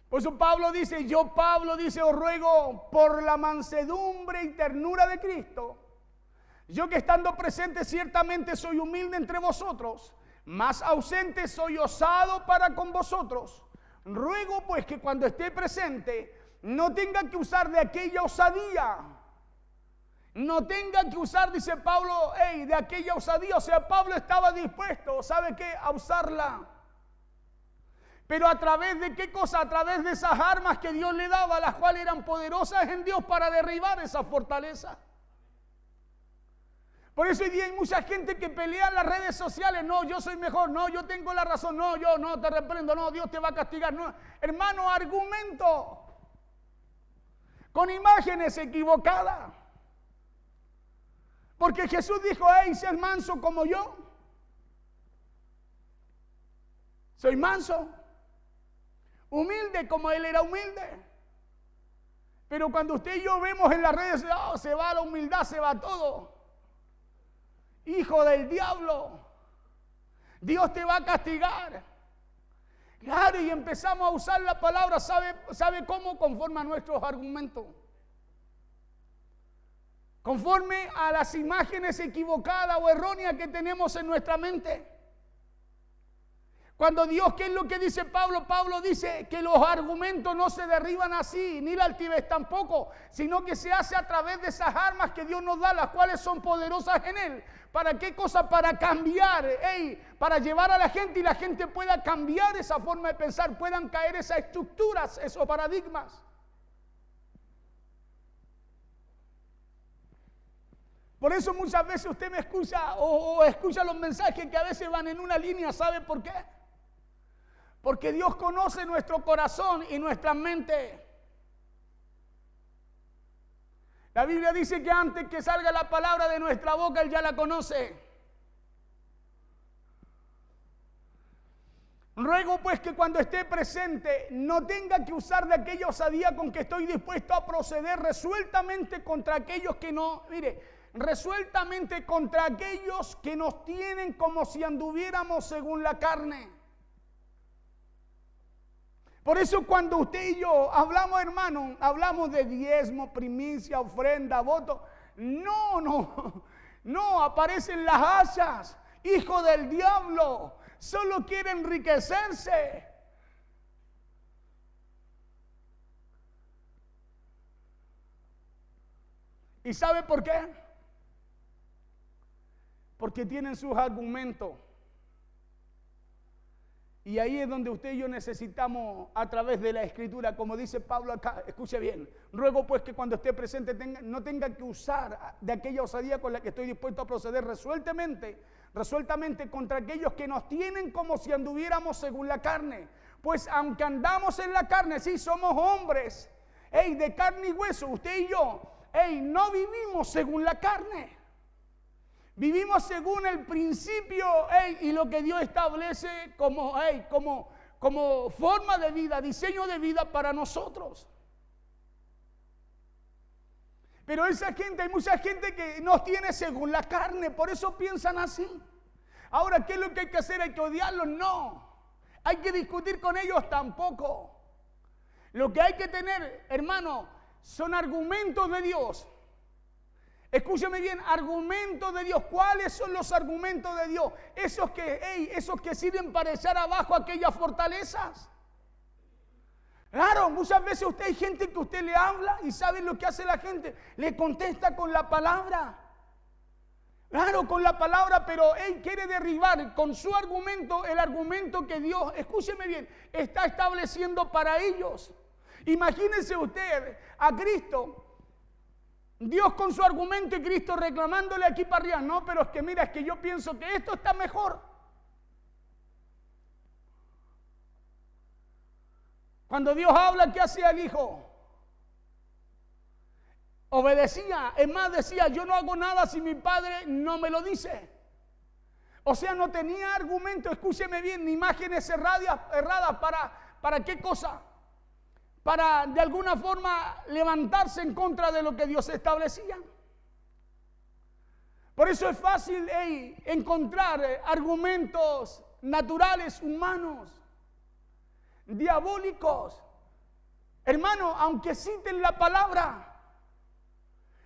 Por eso Pablo dice, os ruego por la mansedumbre y ternura de Cristo, yo que estando presente ciertamente soy humilde entre vosotros, más ausente soy osado para con vosotros. Ruego pues que cuando esté presente no tenga que usar de aquella osadía, no tenga que usar, dice Pablo, de aquella osadía. O sea, Pablo estaba dispuesto, ¿sabe qué? A usarla. Pero ¿a través de qué cosa? A través de esas armas que Dios le daba, las cuales eran poderosas en Dios para derribar esa fortaleza. Por eso hoy día hay mucha gente que pelea en las redes sociales. No, yo soy mejor. No, yo tengo la razón. No, yo no te reprendo. No, Dios te va a castigar. No, hermano, argumento con imágenes equivocadas. Porque Jesús dijo, ser manso como yo. Soy manso. Humilde como Él era humilde. Pero cuando usted y yo vemos en las redes, se va la humildad, se va todo. Hijo del diablo, Dios te va a castigar. Claro, y empezamos a usar la palabra, ¿sabe cómo? Conforme a nuestros argumentos. Conforme a las imágenes equivocadas o erróneas que tenemos en nuestra mente. Cuando Dios, ¿qué es lo que dice Pablo? Pablo dice que los argumentos no se derriban así, ni la altivez tampoco, sino que se hace a través de esas armas que Dios nos da, las cuales son poderosas en Él. ¿Para qué cosa? Para cambiar, para llevar a la gente y la gente pueda cambiar esa forma de pensar, puedan caer esas estructuras, esos paradigmas. Por eso muchas veces usted me escucha o escucha los mensajes que a veces van en una línea, ¿sabe por qué? Porque Dios conoce nuestro corazón y nuestra mente. La Biblia dice que antes que salga la palabra de nuestra boca, Él ya la conoce. Ruego pues que cuando esté presente no tenga que usar de aquella osadía con que estoy dispuesto a proceder resueltamente contra aquellos que no, mire, resueltamente contra aquellos que nos tienen como si anduviéramos según la carne. Por eso cuando usted y yo hablamos, hermano, hablamos de diezmo, primicia, ofrenda, voto. No aparecen las hachas. Hijo del diablo, solo quiere enriquecerse. ¿Y sabe por qué? Porque tienen sus argumentos. Y ahí es donde usted y yo necesitamos, a través de la Escritura, como dice Pablo acá, escuche bien, ruego pues que cuando esté presente no tenga que usar de aquella osadía con la que estoy dispuesto a proceder resueltamente contra aquellos que nos tienen como si anduviéramos según la carne. Pues aunque andamos en la carne, sí somos hombres, de carne y hueso, usted y yo, no vivimos según la carne. Vivimos según el principio y lo que Dios establece como forma de vida, diseño de vida para nosotros. Pero hay mucha gente que nos tiene según la carne, por eso piensan así. Ahora, ¿qué es lo que hay que hacer? ¿Hay que odiarlos? No. ¿Hay que discutir con ellos? Tampoco. Lo que hay que tener, hermano, son argumentos de Dios. Escúchame bien, argumentos de Dios. ¿Cuáles son los argumentos de Dios? Esos que sirven para echar abajo aquellas fortalezas. Claro, muchas veces hay gente que usted le habla y ¿sabe lo que hace la gente? Le contesta con la palabra. Claro, con la palabra, pero él quiere derribar con su argumento el argumento que Dios, escúcheme bien, está estableciendo para ellos. Imagínense usted a Cristo, Dios con su argumento y Cristo reclamándole aquí para arriba. No, pero es que mira, es que yo pienso que esto está mejor. Cuando Dios habla, ¿qué hacía el Hijo? Obedecía. Es más, decía, yo no hago nada si mi Padre no me lo dice. O sea, no tenía argumento, escúcheme bien, ni imágenes erradas. ¿Para qué cosa? Para de alguna forma levantarse en contra de lo que Dios establecía. Por eso es fácil encontrar argumentos naturales, humanos, diabólicos. Hermano, aunque citen la palabra,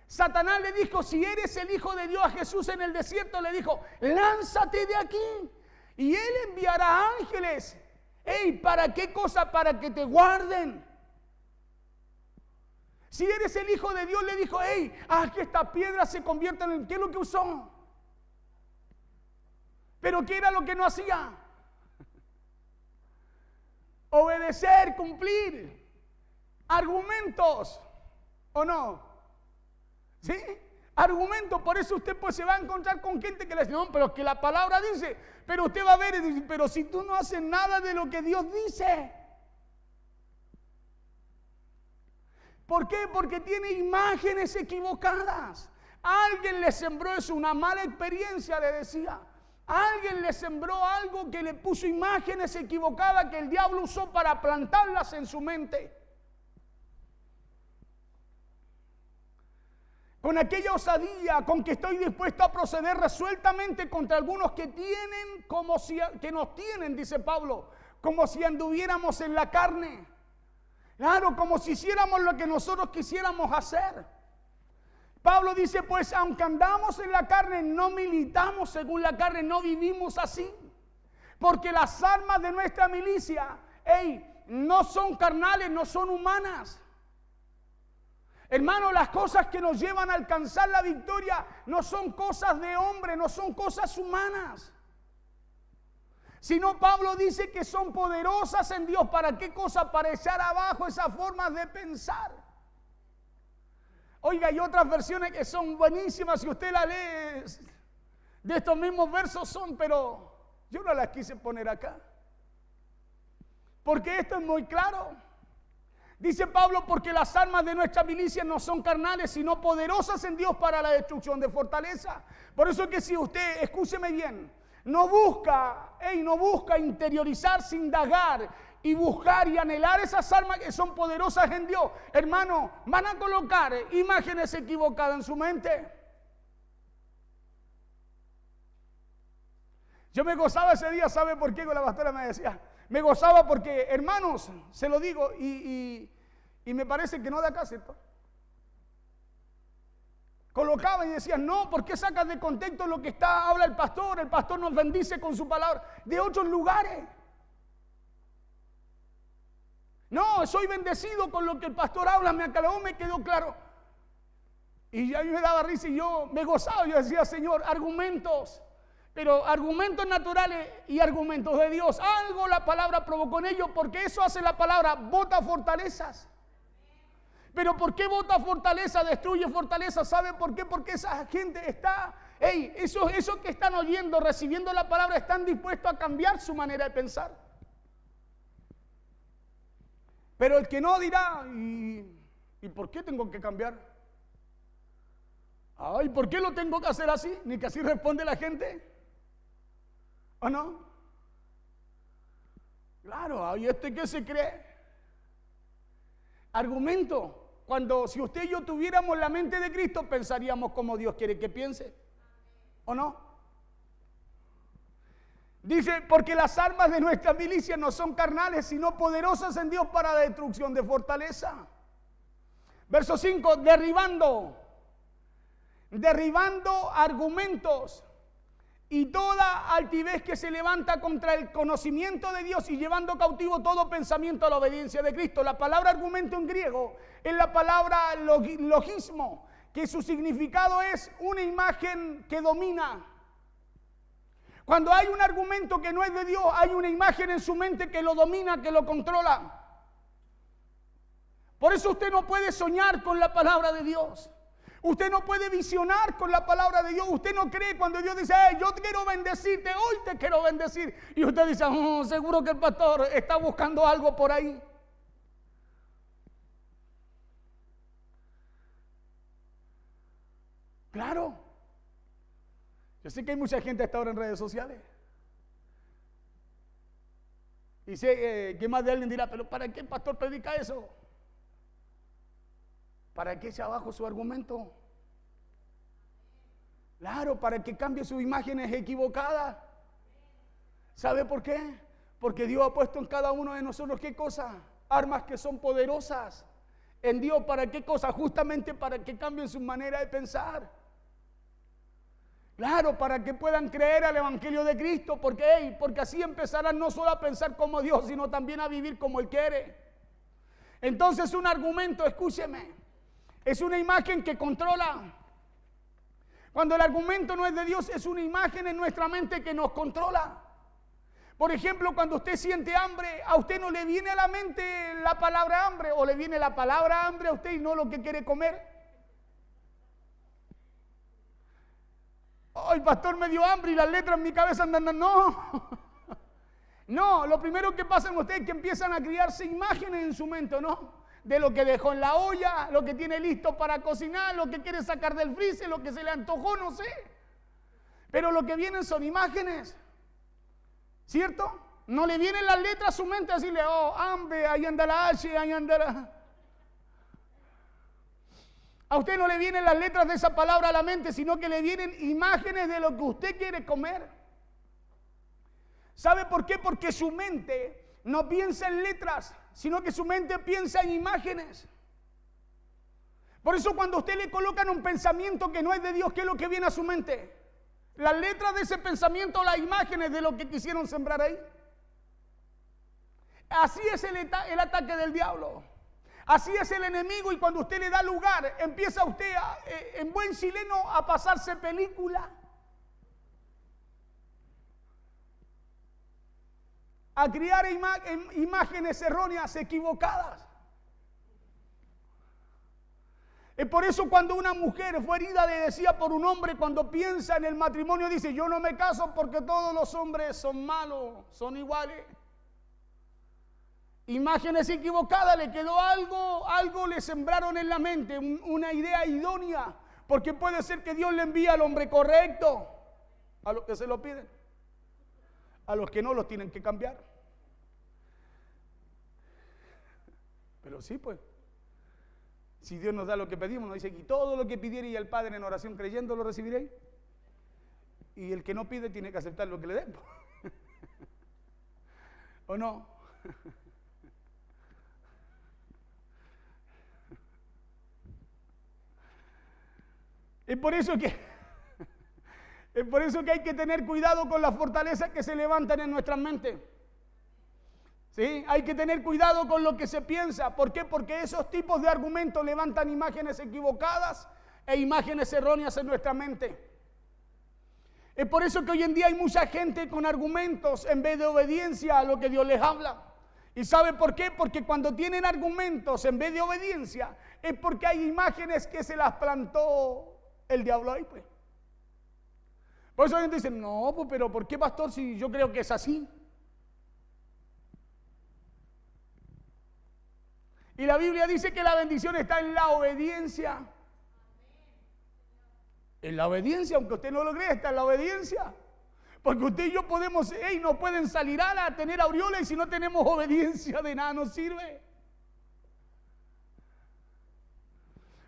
Satanás le dijo, si eres el Hijo de Dios, a Jesús en el desierto le dijo, lánzate de aquí y Él enviará ángeles. ¿Para qué cosa? Para que te guarden. Si eres el Hijo de Dios, le dijo, que esta piedra se convierta en... ¿Qué es lo que usó? ¿Pero qué era lo que no hacía? Obedecer, cumplir. Argumentos, ¿o no? ¿Sí? Argumentos. Por eso usted pues se va a encontrar con gente que le dice, no, pero que la palabra dice. Pero usted va a ver y dice, pero si tú no haces nada de lo que Dios dice. ¿Por qué? Porque tiene imágenes equivocadas. Alguien le sembró eso, una mala experiencia, le decía. Alguien le sembró algo que le puso imágenes equivocadas que el diablo usó para plantarlas en su mente. Con aquella osadía con que estoy dispuesto a proceder resueltamente contra algunos que nos tienen, dice Pablo, como si anduviéramos en la carne. Claro, como si hiciéramos lo que nosotros quisiéramos hacer. Pablo dice, pues aunque andamos en la carne, no militamos según la carne, no vivimos así. Porque las armas de nuestra milicia, no son carnales, no son humanas. Hermano, las cosas que nos llevan a alcanzar la victoria no son cosas de hombre, no son cosas humanas. Sino Pablo dice que son poderosas en Dios. ¿Para qué cosa? Para echar abajo esas formas de pensar. Oiga, hay otras versiones que son buenísimas. Si usted la lee, de estos mismos versos pero yo no las quise poner acá. Porque esto es muy claro. Dice Pablo, porque las armas de nuestra milicia no son carnales, sino poderosas en Dios para la destrucción de fortaleza. Por eso es que si usted, escúcheme bien, no busca interiorizarse, indagar y buscar y anhelar esas armas que son poderosas en Dios, hermano, van a colocar imágenes equivocadas en su mente. Yo me gozaba ese día, ¿sabe por qué? Con la pastora me decía, me gozaba porque, hermanos, se lo digo, y me parece que no de acá, ¿cierto? Colocaban y decían, no, ¿por qué sacas de contexto lo que habla el pastor? El pastor nos bendice con su palabra de otros lugares. No, soy bendecido con lo que el pastor habla, me aclaró, me quedó claro. Y a mí me daba risa y yo me gozaba, yo decía, Señor, argumentos, pero argumentos naturales y argumentos de Dios. Algo la palabra provocó en ellos, porque eso hace la palabra, bota fortalezas. Pero ¿por qué bota fortaleza, destruye fortaleza? ¿Sabe por qué? Porque esa gente está, esos que están oyendo, recibiendo la palabra, están dispuestos a cambiar su manera de pensar. Pero el que no dirá, ¿y por qué tengo que cambiar? Ay, ¿por qué lo tengo que hacer así? Ni que así responde la gente. ¿O no? Claro, ¿y qué se cree? Argumento. Cuando si usted y yo tuviéramos la mente de Cristo, pensaríamos como Dios quiere que piense. ¿O no? Dice, porque las armas de nuestra milicia no son carnales, sino poderosas en Dios para la destrucción de fortaleza. Verso 5, derribando argumentos y toda altivez que se levanta contra el conocimiento de Dios y llevando cautivo todo pensamiento a la obediencia de Cristo. La palabra argumento en griego es la palabra logismo, que su significado es una imagen que domina. Cuando hay un argumento que no es de Dios, hay una imagen en su mente que lo domina, que lo controla. Por eso usted no puede soñar con la palabra de Dios. Usted no puede visionar con la palabra de Dios. Usted no cree cuando Dios dice, yo quiero bendecirte, hoy te quiero bendecir. Y usted dice, seguro que el pastor está buscando algo por ahí. Claro. Yo sé que hay mucha gente hasta ahora en redes sociales. Y sé que más de alguien dirá, pero ¿para qué el pastor predica eso? ¿Para qué echa abajo su argumento? Claro, para que cambie sus imágenes equivocadas. ¿Sabe por qué? Porque Dios ha puesto en cada uno de nosotros, ¿qué cosa? Armas que son poderosas. En Dios, ¿para qué cosa? Justamente para que cambien su manera de pensar. Claro, para que puedan creer al Evangelio de Cristo, porque así empezarán no solo a pensar como Dios, sino también a vivir como Él quiere. Entonces un argumento, escúcheme, es una imagen que controla. Cuando el argumento no es de Dios, es una imagen en nuestra mente que nos controla. Por ejemplo, cuando usted siente hambre, a usted no le viene a la mente la palabra hambre, o le viene la palabra hambre a usted y no lo que quiere comer. El pastor me dio hambre y las letras en mi cabeza andan, no, lo primero que pasa en usted es que empiezan a crearse imágenes en su mente, ¿no? De lo que dejó en la olla, lo que tiene listo para cocinar, lo que quiere sacar del freezer, lo que se le antojó, no sé. Pero lo que vienen son imágenes, ¿cierto? No le vienen las letras a su mente a decirle, hambre, ahí anda la H, ahí anda la... A usted no le vienen las letras de esa palabra a la mente, sino que le vienen imágenes de lo que usted quiere comer. ¿Sabe por qué? Porque su mente no piensa en letras, sino que su mente piensa en imágenes. Por eso cuando a usted le colocan un pensamiento que no es de Dios, ¿qué es lo que viene a su mente? Las letras de ese pensamiento, las imágenes de lo que quisieron sembrar ahí. Así es el ataque del diablo. Así es el enemigo, y cuando usted le da lugar, empieza usted en buen chileno a pasarse película. A criar imágenes erróneas, equivocadas. Es por eso cuando una mujer fue herida, le decía por un hombre, cuando piensa en el matrimonio, dice, yo no me caso porque todos los hombres son malos, son iguales. Imágenes equivocadas, le quedó algo le sembraron en la mente, una idea idónea, porque puede ser que Dios le envíe al hombre correcto, a los que se lo piden, a los que no los tienen que cambiar. Pero sí, pues, si Dios nos da lo que pedimos, nos dice, y todo lo que pidierais al Padre en oración creyendo, lo recibiréis. Y el que no pide tiene que aceptar lo que le den. ¿O no? Es por eso que hay que tener cuidado con las fortalezas que se levantan en nuestras mentes. ¿Sí? Hay que tener cuidado con lo que se piensa. ¿Por qué? Porque esos tipos de argumentos levantan imágenes equivocadas e imágenes erróneas en nuestra mente. Es por eso que hoy en día hay mucha gente con argumentos en vez de obediencia a lo que Dios les habla. ¿Y sabe por qué? Porque cuando tienen argumentos en vez de obediencia, es porque hay imágenes que se las plantó el diablo ahí, pues. Por eso la gente dice, no, pues, pero ¿por qué, pastor, si yo creo que es así? Y la Biblia dice que la bendición está en la obediencia. En la obediencia, aunque usted no lo crea, está en la obediencia. Porque usted y yo podemos, no pueden salir a tener aureolas y si no tenemos obediencia de nada nos sirve.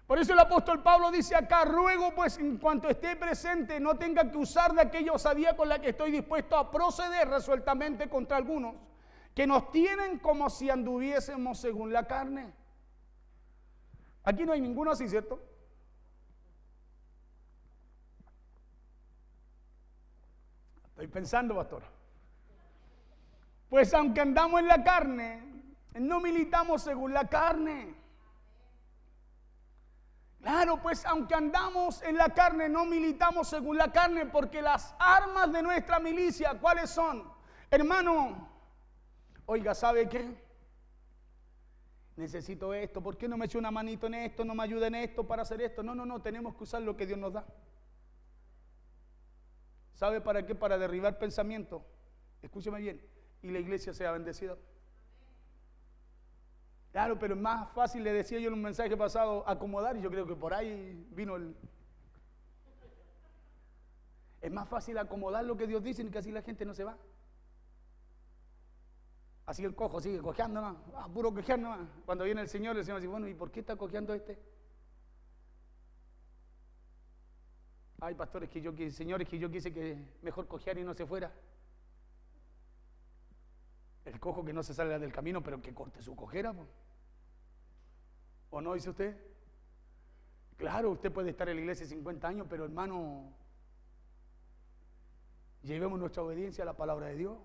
Por eso el apóstol Pablo dice acá, ruego pues en cuanto esté presente no tenga que usar de aquella osadía con la que estoy dispuesto a proceder resueltamente contra algunos que nos tienen como si anduviésemos según la carne. Aquí no hay ninguno así, ¿cierto? Estoy pensando, pastor. Pues aunque andamos en la carne, no militamos según la carne. Claro, pues aunque andamos en la carne, no militamos según la carne, porque las armas de nuestra milicia, ¿cuáles son? Hermano, oiga, ¿sabe qué? Necesito esto, ¿por qué no me echa una manito en esto? ¿No me ayuda en esto para hacer esto? No, tenemos que usar lo que Dios nos da. ¿Sabe para qué? Para derribar pensamientos. Escúcheme bien, y la iglesia sea bendecida. Claro, pero es más fácil, le decía yo en un mensaje pasado, acomodar, y yo creo que por ahí vino el... Es más fácil acomodar lo que Dios dice y que así la gente no se va. Así el cojo sigue cojeando nomás, puro cojear nomás. Cuando viene el Señor dice, bueno, ¿y por qué está cojeando este? Ay, pastores, señores, que yo quise que mejor cojear y no se fuera. El cojo que no se salga del camino, pero que corte su cojera, pues. ¿O no dice usted? Claro, usted puede estar en la iglesia 50 años, pero hermano, llevemos nuestra obediencia a la palabra de Dios.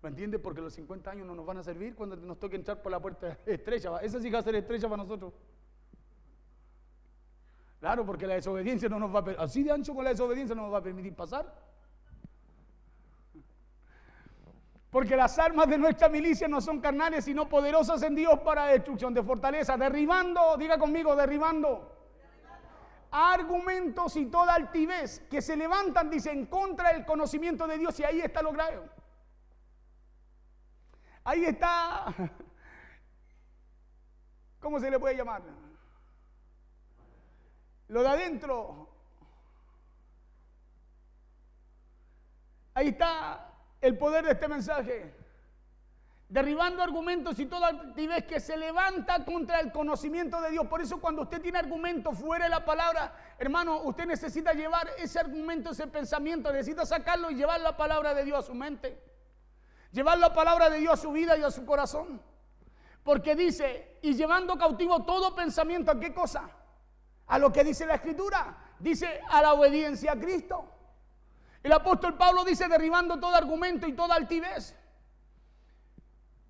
¿Me entiende? Porque los 50 años no nos van a servir cuando nos toque entrar por la puerta estrecha. Esa sí va a ser estrecha para nosotros. Claro, porque la desobediencia no nos va a permitir, así de ancho con la desobediencia no nos va a permitir pasar. Porque las armas de nuestra milicia no son carnales, sino poderosas en Dios para destrucción de fortaleza, derribando, diga conmigo, derribando argumentos y toda altivez que se levantan, dice, en contra del conocimiento de Dios, y ahí está lo grave. Ahí está, ¿cómo se le puede llamar? Lo de adentro. Ahí está el poder de este mensaje. Derribando argumentos y toda altivez que se levanta contra el conocimiento de Dios. Por eso cuando usted tiene argumentos fuera de la palabra, hermano, usted necesita llevar ese argumento, ese pensamiento, necesita sacarlo y llevar la palabra de Dios a su mente. Llevar la palabra de Dios a su vida y a su corazón. Porque dice, y llevando cautivo todo pensamiento, ¿a qué cosa? A lo que dice la Escritura. Dice, a la obediencia a Cristo. El apóstol Pablo dice, derribando todo argumento y toda altivez.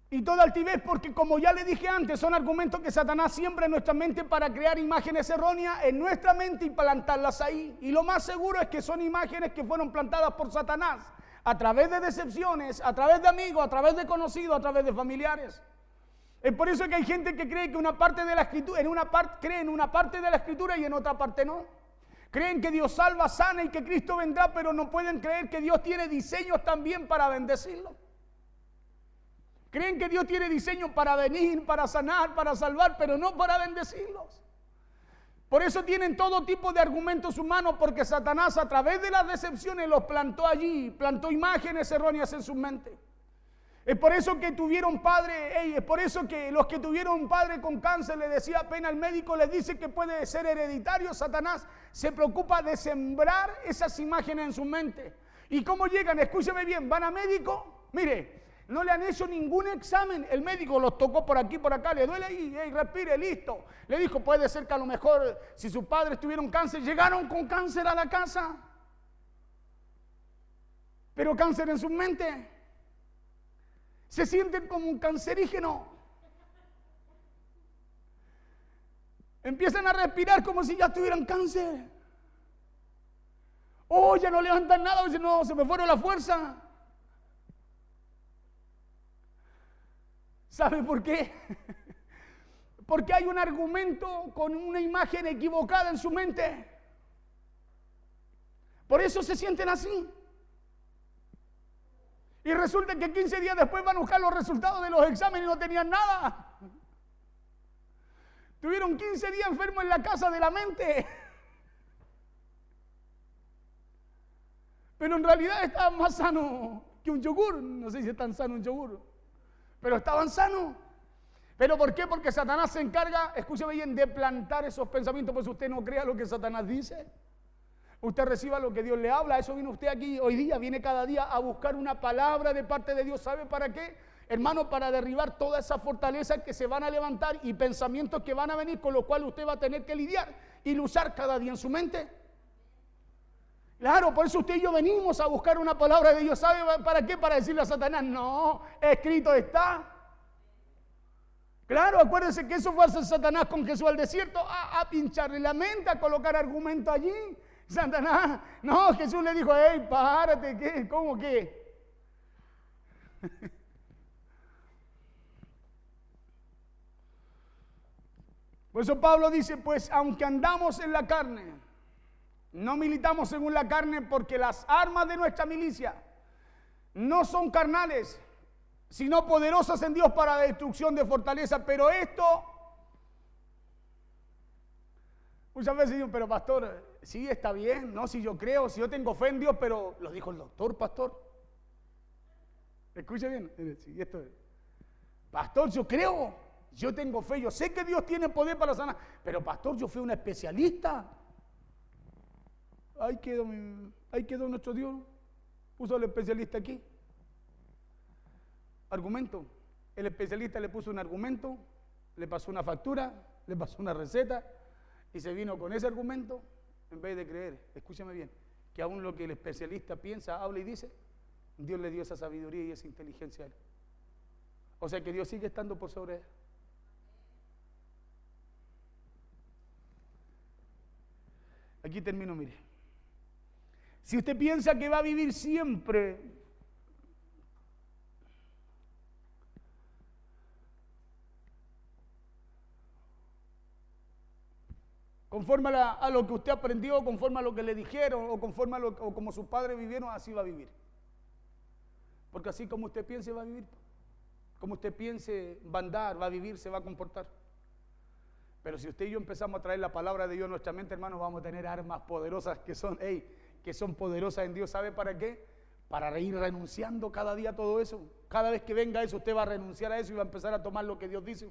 Y toda altivez porque, como ya le dije antes, son argumentos que Satanás siembra en nuestra mente para crear imágenes erróneas en nuestra mente y plantarlas ahí. Y lo más seguro es que son imágenes que fueron plantadas por Satanás a través de decepciones, a través de amigos, a través de conocidos, a través de familiares. Es por eso que hay gente que cree que una parte de la Escritura, cree en una parte de la Escritura y en otra parte no. Creen que Dios salva, sana y que Cristo vendrá, pero no pueden creer que Dios tiene diseños también para bendecirlos. Creen que Dios tiene diseños para venir, para sanar, para salvar, pero no para bendecirlos. Por eso tienen todo tipo de argumentos humanos, porque Satanás a través de las decepciones los plantó allí, plantó imágenes erróneas en su mente. Es por eso que tuvieron padre, es por eso que los que tuvieron un padre con cáncer, le decía apenas el médico, les dice que puede ser hereditario. Satanás se preocupa de sembrar esas imágenes en su mente. ¿Y cómo llegan? Escúcheme bien, van a médico, mire, no le han hecho ningún examen, el médico los tocó por aquí, por acá, le duele ahí, respire, listo. Le dijo, puede ser que a lo mejor, si sus padres tuvieron cáncer, llegaron con cáncer a la casa. Pero cáncer en su mente. Se sienten como un cancerígeno. Empiezan a respirar como si ya tuvieran cáncer. Oh, ya no levantan nada, dicen, no, se me fueron la fuerza. ¿Sabe por qué? Porque hay un argumento con una imagen equivocada en su mente. Por eso se sienten así. Y resulta que 15 días después van a buscar los resultados de los exámenes y no tenían nada. Tuvieron 15 días enfermos en la casa de la mente. Pero en realidad estaban más sanos que un yogur. No sé si es tan sano un yogur, pero estaban sanos. ¿Pero por qué? Porque Satanás se encarga, escúcheme bien, de plantar esos pensamientos. Pues usted no crea lo que Satanás dice. Usted reciba lo que Dios le habla. Eso vino usted aquí hoy día, viene cada día a buscar una palabra de parte de Dios. ¿Sabe para qué? Hermano, para derribar toda esa fortaleza que se van a levantar y pensamientos que van a venir, con los cuales usted va a tener que lidiar y luchar cada día en su mente. Claro, por eso usted y yo venimos a buscar una palabra de Dios. ¿Sabe para qué? Para decirle a Satanás, no, escrito está. Claro, acuérdense que eso fue hacer Satanás con Jesús al desierto, a pincharle la mente, a colocar argumentos allí. Satanás, no, Jesús le dijo, hey, párate, ¿qué? ¿Cómo qué? Por eso Pablo dice, pues aunque andamos en la carne, no militamos según la carne, porque las armas de nuestra milicia no son carnales, sino poderosas en Dios para la destrucción de fortaleza. Pero esto, muchas veces digo, pero pastor, sí está bien, no, si yo creo, si yo tengo fe en Dios, pero lo dijo el doctor, pastor. Escuche bien, sí, esto es. Pastor, yo creo, yo tengo fe, yo sé que Dios tiene poder para sanar, pero pastor, yo fui un especialista. Ahí quedó nuestro Dios, puso al especialista aquí. Argumento, el especialista le puso un argumento, le pasó una factura, le pasó una receta y se vino con ese argumento en vez de creer, escúchame bien, que aún lo que el especialista piensa, habla y dice, Dios le dio esa sabiduría y esa inteligencia a él. O sea que Dios sigue estando por sobre él. Aquí termino, mire. Si usted piensa que va a vivir siempre conforme a lo que usted aprendió, conforme a lo que le dijeron, o conforme a o como sus padres vivieron, así va a vivir. Porque así como usted piense, va a vivir. Como usted piense, va a andar, va a vivir, se va a comportar. Pero si usted y yo empezamos a traer la palabra de Dios en nuestra mente, hermanos, vamos a tener armas poderosas que son poderosas en Dios. ¿Sabe para qué? Para ir renunciando cada día a todo eso. Cada vez que venga eso, usted va a renunciar a eso y va a empezar a tomar lo que Dios dice.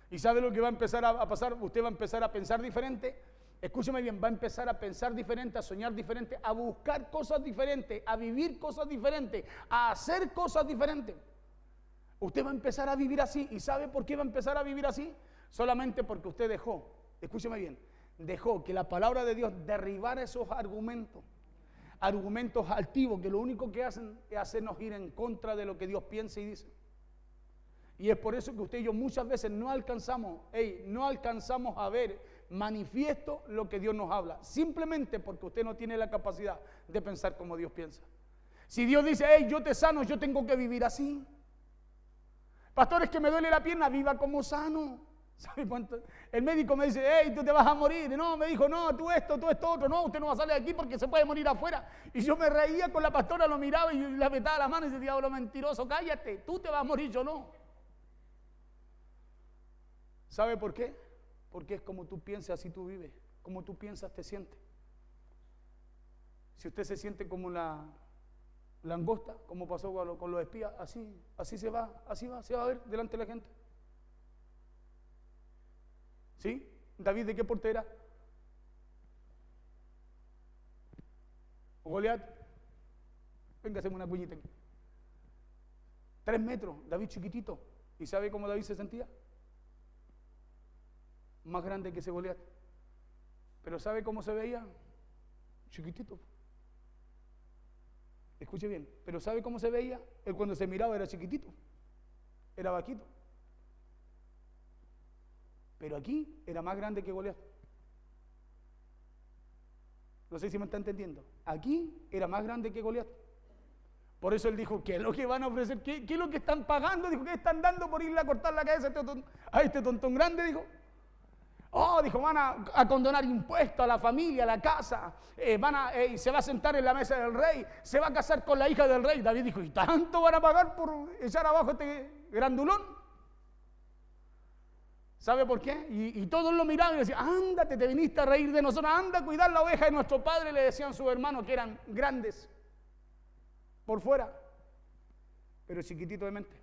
¿Y sabe lo que va a empezar a pasar? Usted va a empezar a pensar diferente. Escúcheme bien, va a empezar a pensar diferente, a soñar diferente, a buscar cosas diferentes, a vivir cosas diferentes, a hacer cosas diferentes. Usted va a empezar a vivir así. ¿Y sabe por qué va a empezar a vivir así? Solamente porque usted dejó, escúcheme bien, dejó que la palabra de Dios derribara esos argumentos altivos que lo único que hacen es hacernos ir en contra de lo que Dios piensa y dice. Y es por eso que usted y yo muchas veces no alcanzamos a ver manifiesto lo que Dios nos habla, simplemente porque usted no tiene la capacidad de pensar como Dios piensa. Si Dios dice, hey, yo te sano, yo tengo que vivir así. Pastor, es que me duele la pierna, viva como sano. ¿Sabe cuánto? El médico me dice, hey, tú te vas a morir. No, me dijo, no, tú esto otro. No, usted no va a salir de aquí porque se puede morir afuera. Y yo me reía con la pastora, lo miraba y le apretaba la mano y decía, diablo mentiroso, cállate, tú te vas a morir, yo no. ¿Sabe por qué? Porque es como tú piensas, así tú vives. Como tú piensas, te sientes. Si usted se siente como langosta, como pasó con los espías, así se va a ver delante de la gente. ¿Sí? David, ¿de qué porte era? Goliat, venga, hacemos una cuñita aquí. 3 metros, David chiquitito. ¿Y sabe cómo David se sentía? Más grande que ese Goliat. Pero ¿sabe cómo se veía? Chiquitito. Escuche bien, pero ¿sabe cómo se veía? Él cuando se miraba era chiquitito, era vaquito. Pero aquí era más grande que Goliat. No sé si me está entendiendo. Aquí era más grande que Goliat. Por eso él dijo, ¿qué es lo que van a ofrecer? ¿Qué es lo que están pagando? Dijo, ¿qué están dando por irle a cortar la cabeza a este tontón grande? Dijo, dijo, van a condonar impuestos a la familia, a la casa, se va a sentar en la mesa del rey, se va a casar con la hija del rey. David dijo, ¿y tanto van a pagar por echar abajo este grandulón? ¿Sabe por qué? Y todos lo miraban y decían, ándate, te viniste a reír de nosotros, anda a cuidar la oveja de nuestro padre, le decían sus hermanos que eran grandes por fuera, pero chiquitito de mente.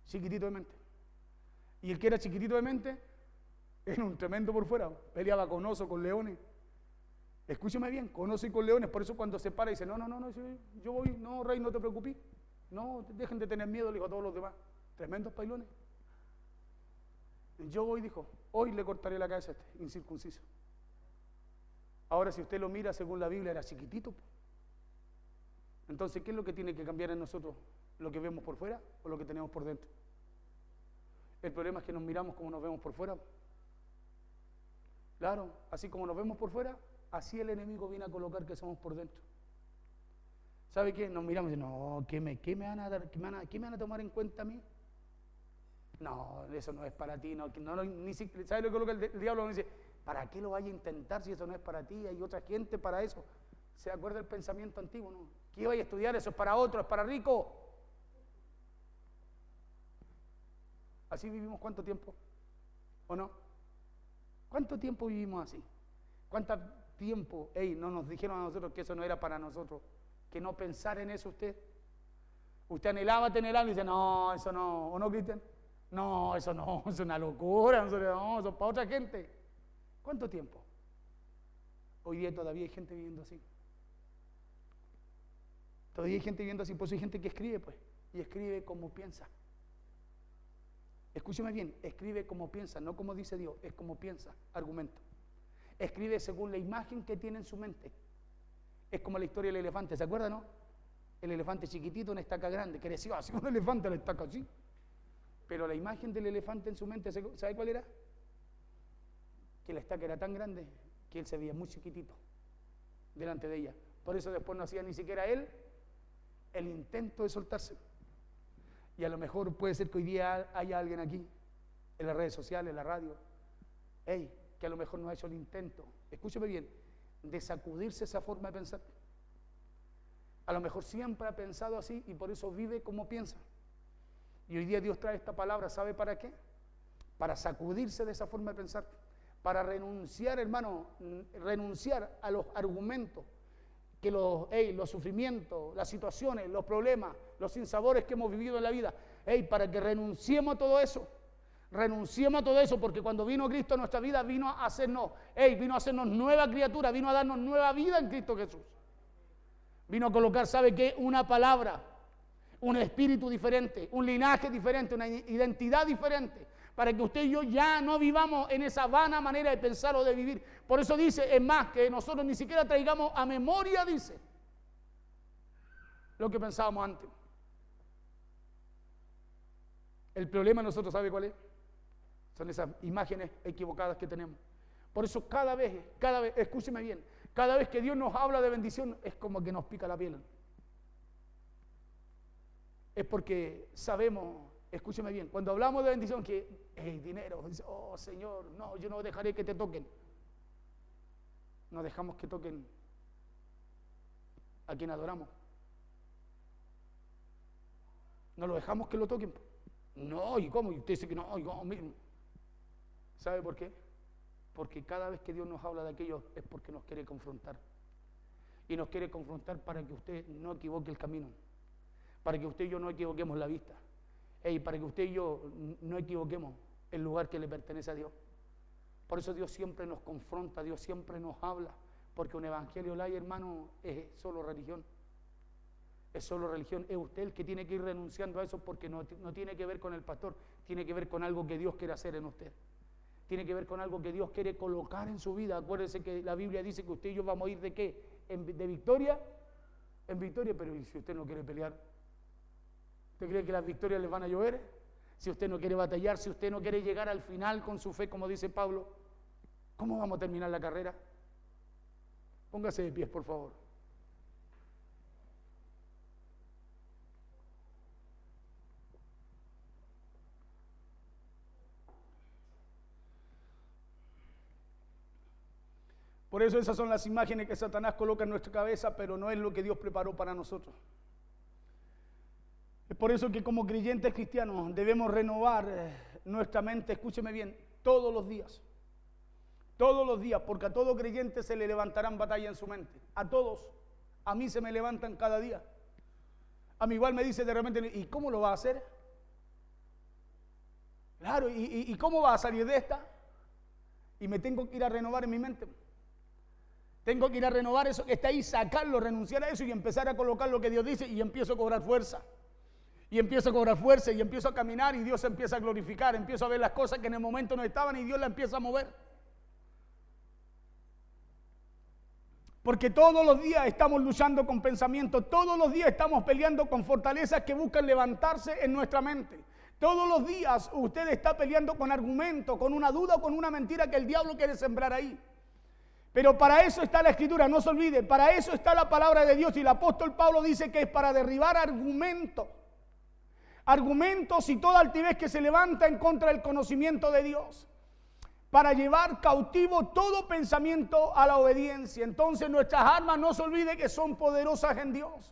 Chiquitito de mente. Y el que era chiquitito de mente era un tremendo por fuera, peleaba con osos, con leones. Escúcheme bien, con osos y con leones, por eso cuando se para dice, no, yo voy, no, rey, no te preocupes, no, dejen de tener miedo, le dijo a todos los demás, tremendos pailones. Yo voy, dijo, hoy le cortaré la cabeza a este incircunciso. Ahora, si usted lo mira según la Biblia, era chiquitito. Entonces, ¿qué es lo que tiene que cambiar en nosotros? ¿Lo que vemos por fuera o lo que tenemos por dentro? El problema es que nos miramos como nos vemos por fuera. Claro, así como nos vemos por fuera, así el enemigo viene a colocar que somos por dentro. ¿Sabe qué? Nos miramos y decimos, no, ¿qué me van a dar? ¿Qué me van a tomar en cuenta a mí? No, eso no es para ti. ¿Sabe lo que coloca el diablo? Nos dice, ¿para qué lo vaya a intentar si eso no es para ti? Hay otra gente para eso. ¿Se acuerda del pensamiento antiguo? ¿No? ¿Qué vaya a estudiar? Eso es para otro, es para rico. ¿Así vivimos cuánto tiempo? ¿O no? ¿Cuánto tiempo vivimos así? ¿Cuánto tiempo, no nos dijeron a nosotros que eso no era para nosotros? Que no pensar en eso usted. Usted anhelaba tener algo y dice, no, eso no. ¿O no, Cristian? No, eso no, es una locura, no, eso es para otra gente. ¿Cuánto tiempo? Hoy día todavía hay gente viviendo así. Todavía hay gente viviendo así, por eso hay gente que escribe, pues, y escribe como piensa. Escúcheme bien, escribe como piensa, no como dice Dios, es como piensa, argumento. Escribe según la imagen que tiene en su mente. Es como la historia del elefante, ¿se acuerdan, no? El elefante chiquitito, una estaca grande, creció así un elefante, la estaca así. Pero la imagen del elefante en su mente, ¿sabe cuál era? Que la estaca era tan grande que él se veía muy chiquitito delante de ella. Por eso después no hacía ni siquiera él el intento de soltarse. Y a lo mejor puede ser que hoy día haya alguien aquí, en las redes sociales, en la radio, que a lo mejor no ha hecho el intento, escúcheme bien, de sacudirse esa forma de pensar. A lo mejor siempre ha pensado así y por eso vive como piensa. Y hoy día Dios trae esta palabra, ¿sabe para qué? Para sacudirse de esa forma de pensar, para renunciar, hermano, renunciar a los argumentos, que los sufrimientos, las situaciones, los problemas, los sinsabores que hemos vivido en la vida, para que renunciemos a todo eso, porque cuando vino Cristo a nuestra vida, vino a hacernos nueva criatura, vino a darnos nueva vida en Cristo Jesús. Vino a colocar, ¿sabe qué? Una palabra, un espíritu diferente, un linaje diferente, una identidad diferente, para que usted y yo ya no vivamos en esa vana manera de pensar o de vivir. Por eso dice, es más, que nosotros ni siquiera traigamos a memoria, dice, lo que pensábamos antes. El problema nosotros, ¿sabe cuál es? Son esas imágenes equivocadas que tenemos. Por eso cada vez, escúcheme bien, cada vez que Dios nos habla de bendición, es como que nos pica la piel. Es porque sabemos, escúcheme bien, cuando hablamos de bendición, que dinero, oh Señor, no, yo no dejaré que te toquen. No dejamos que toquen a quien adoramos. No lo dejamos que lo toquen. No, ¿y cómo? Y usted dice que no, ¿y cómo? ¿Sabe por qué? Porque cada vez que Dios nos habla de aquello es porque nos quiere confrontar. y nos quiere confrontar para que usted no equivoque el camino, para que usted y yo no equivoquemos la vista, para que usted y yo no equivoquemos el lugar que le pertenece a Dios. Por eso Dios siempre nos confronta, Dios siempre nos habla, porque un evangelio light, hermano, es solo religión. Es solo religión. Es usted el que tiene que ir renunciando a eso, porque no tiene que ver con el pastor, tiene que ver con algo que Dios quiere hacer en usted. Tiene que ver con algo que Dios quiere colocar en su vida. Acuérdese que la Biblia dice que usted y yo vamos a ir ¿de qué? ¿De victoria? En victoria, pero ¿y si usted no quiere pelear? ¿Usted cree que las victorias les van a llover? Si usted no quiere batallar, si usted no quiere llegar al final con su fe, como dice Pablo, ¿cómo vamos a terminar la carrera? Póngase de pies, por favor. Por eso esas son las imágenes que Satanás coloca en nuestra cabeza, pero no es lo que Dios preparó para nosotros. Es por eso que como creyentes cristianos debemos renovar nuestra mente, escúcheme bien, todos los días, porque a todo creyente se le levantarán batalla en su mente, a todos, a mí se me levantan cada día. A mí igual me dice de repente, ¿y cómo lo va a hacer? Claro, ¿y cómo va a salir de esta? Y me tengo que ir a renovar en mi mente. Tengo que ir a renovar eso que está ahí, sacarlo, renunciar a eso y empezar a colocar lo que Dios dice, y empiezo a cobrar fuerza. Y empiezo a cobrar fuerza y empiezo a caminar y Dios se empieza a glorificar, empiezo a ver las cosas que en el momento no estaban y Dios las empieza a mover. Porque todos los días estamos luchando con pensamientos, todos los días estamos peleando con fortalezas que buscan levantarse en nuestra mente. Todos los días usted está peleando con argumentos, con una duda, con una mentira que el diablo quiere sembrar ahí. Pero para eso está la Escritura, no se olvide, para eso está la palabra de Dios, y el apóstol Pablo dice que es para derribar argumentos y toda altivez que se levanta en contra del conocimiento de Dios, para llevar cautivo todo pensamiento a la obediencia. Entonces nuestras armas, no se olvide que son poderosas en Dios.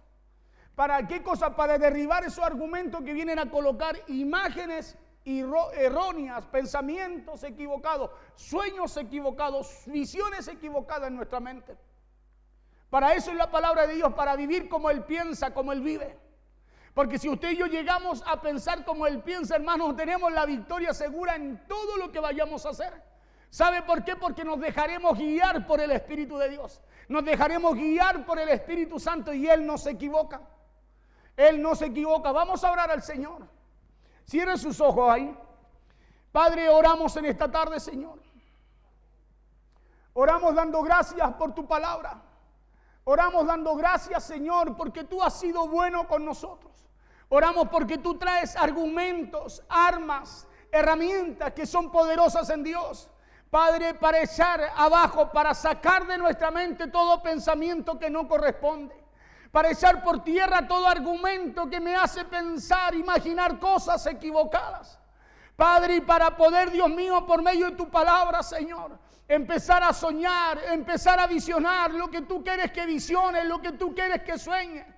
¿Para qué cosa? Para derribar esos argumentos que vienen a colocar imágenes erróneas, pensamientos equivocados, sueños equivocados, visiones equivocadas en nuestra mente. Para eso es la palabra de Dios, para vivir como Él piensa, como Él vive. Porque si usted y yo llegamos a pensar como Él piensa, hermanos, tenemos la victoria segura en todo lo que vayamos a hacer. ¿Sabe por qué? Porque nos dejaremos guiar por el Espíritu de Dios. Nos dejaremos guiar por el Espíritu Santo y Él no se equivoca. Él no se equivoca. Vamos a orar al Señor. Cierre sus ojos ahí. Padre, oramos en esta tarde, Señor. Oramos dando gracias por tu palabra. Oramos dando gracias, Señor, porque tú has sido bueno con nosotros. Oramos porque tú traes argumentos, armas, herramientas que son poderosas en Dios. Padre, para echar abajo, para sacar de nuestra mente todo pensamiento que no corresponde. Para echar por tierra todo argumento que me hace pensar, imaginar cosas equivocadas. Padre, y para poder, Dios mío, por medio de tu palabra, Señor, empezar a soñar, empezar a visionar lo que tú quieres que visione, lo que tú quieres que sueñe.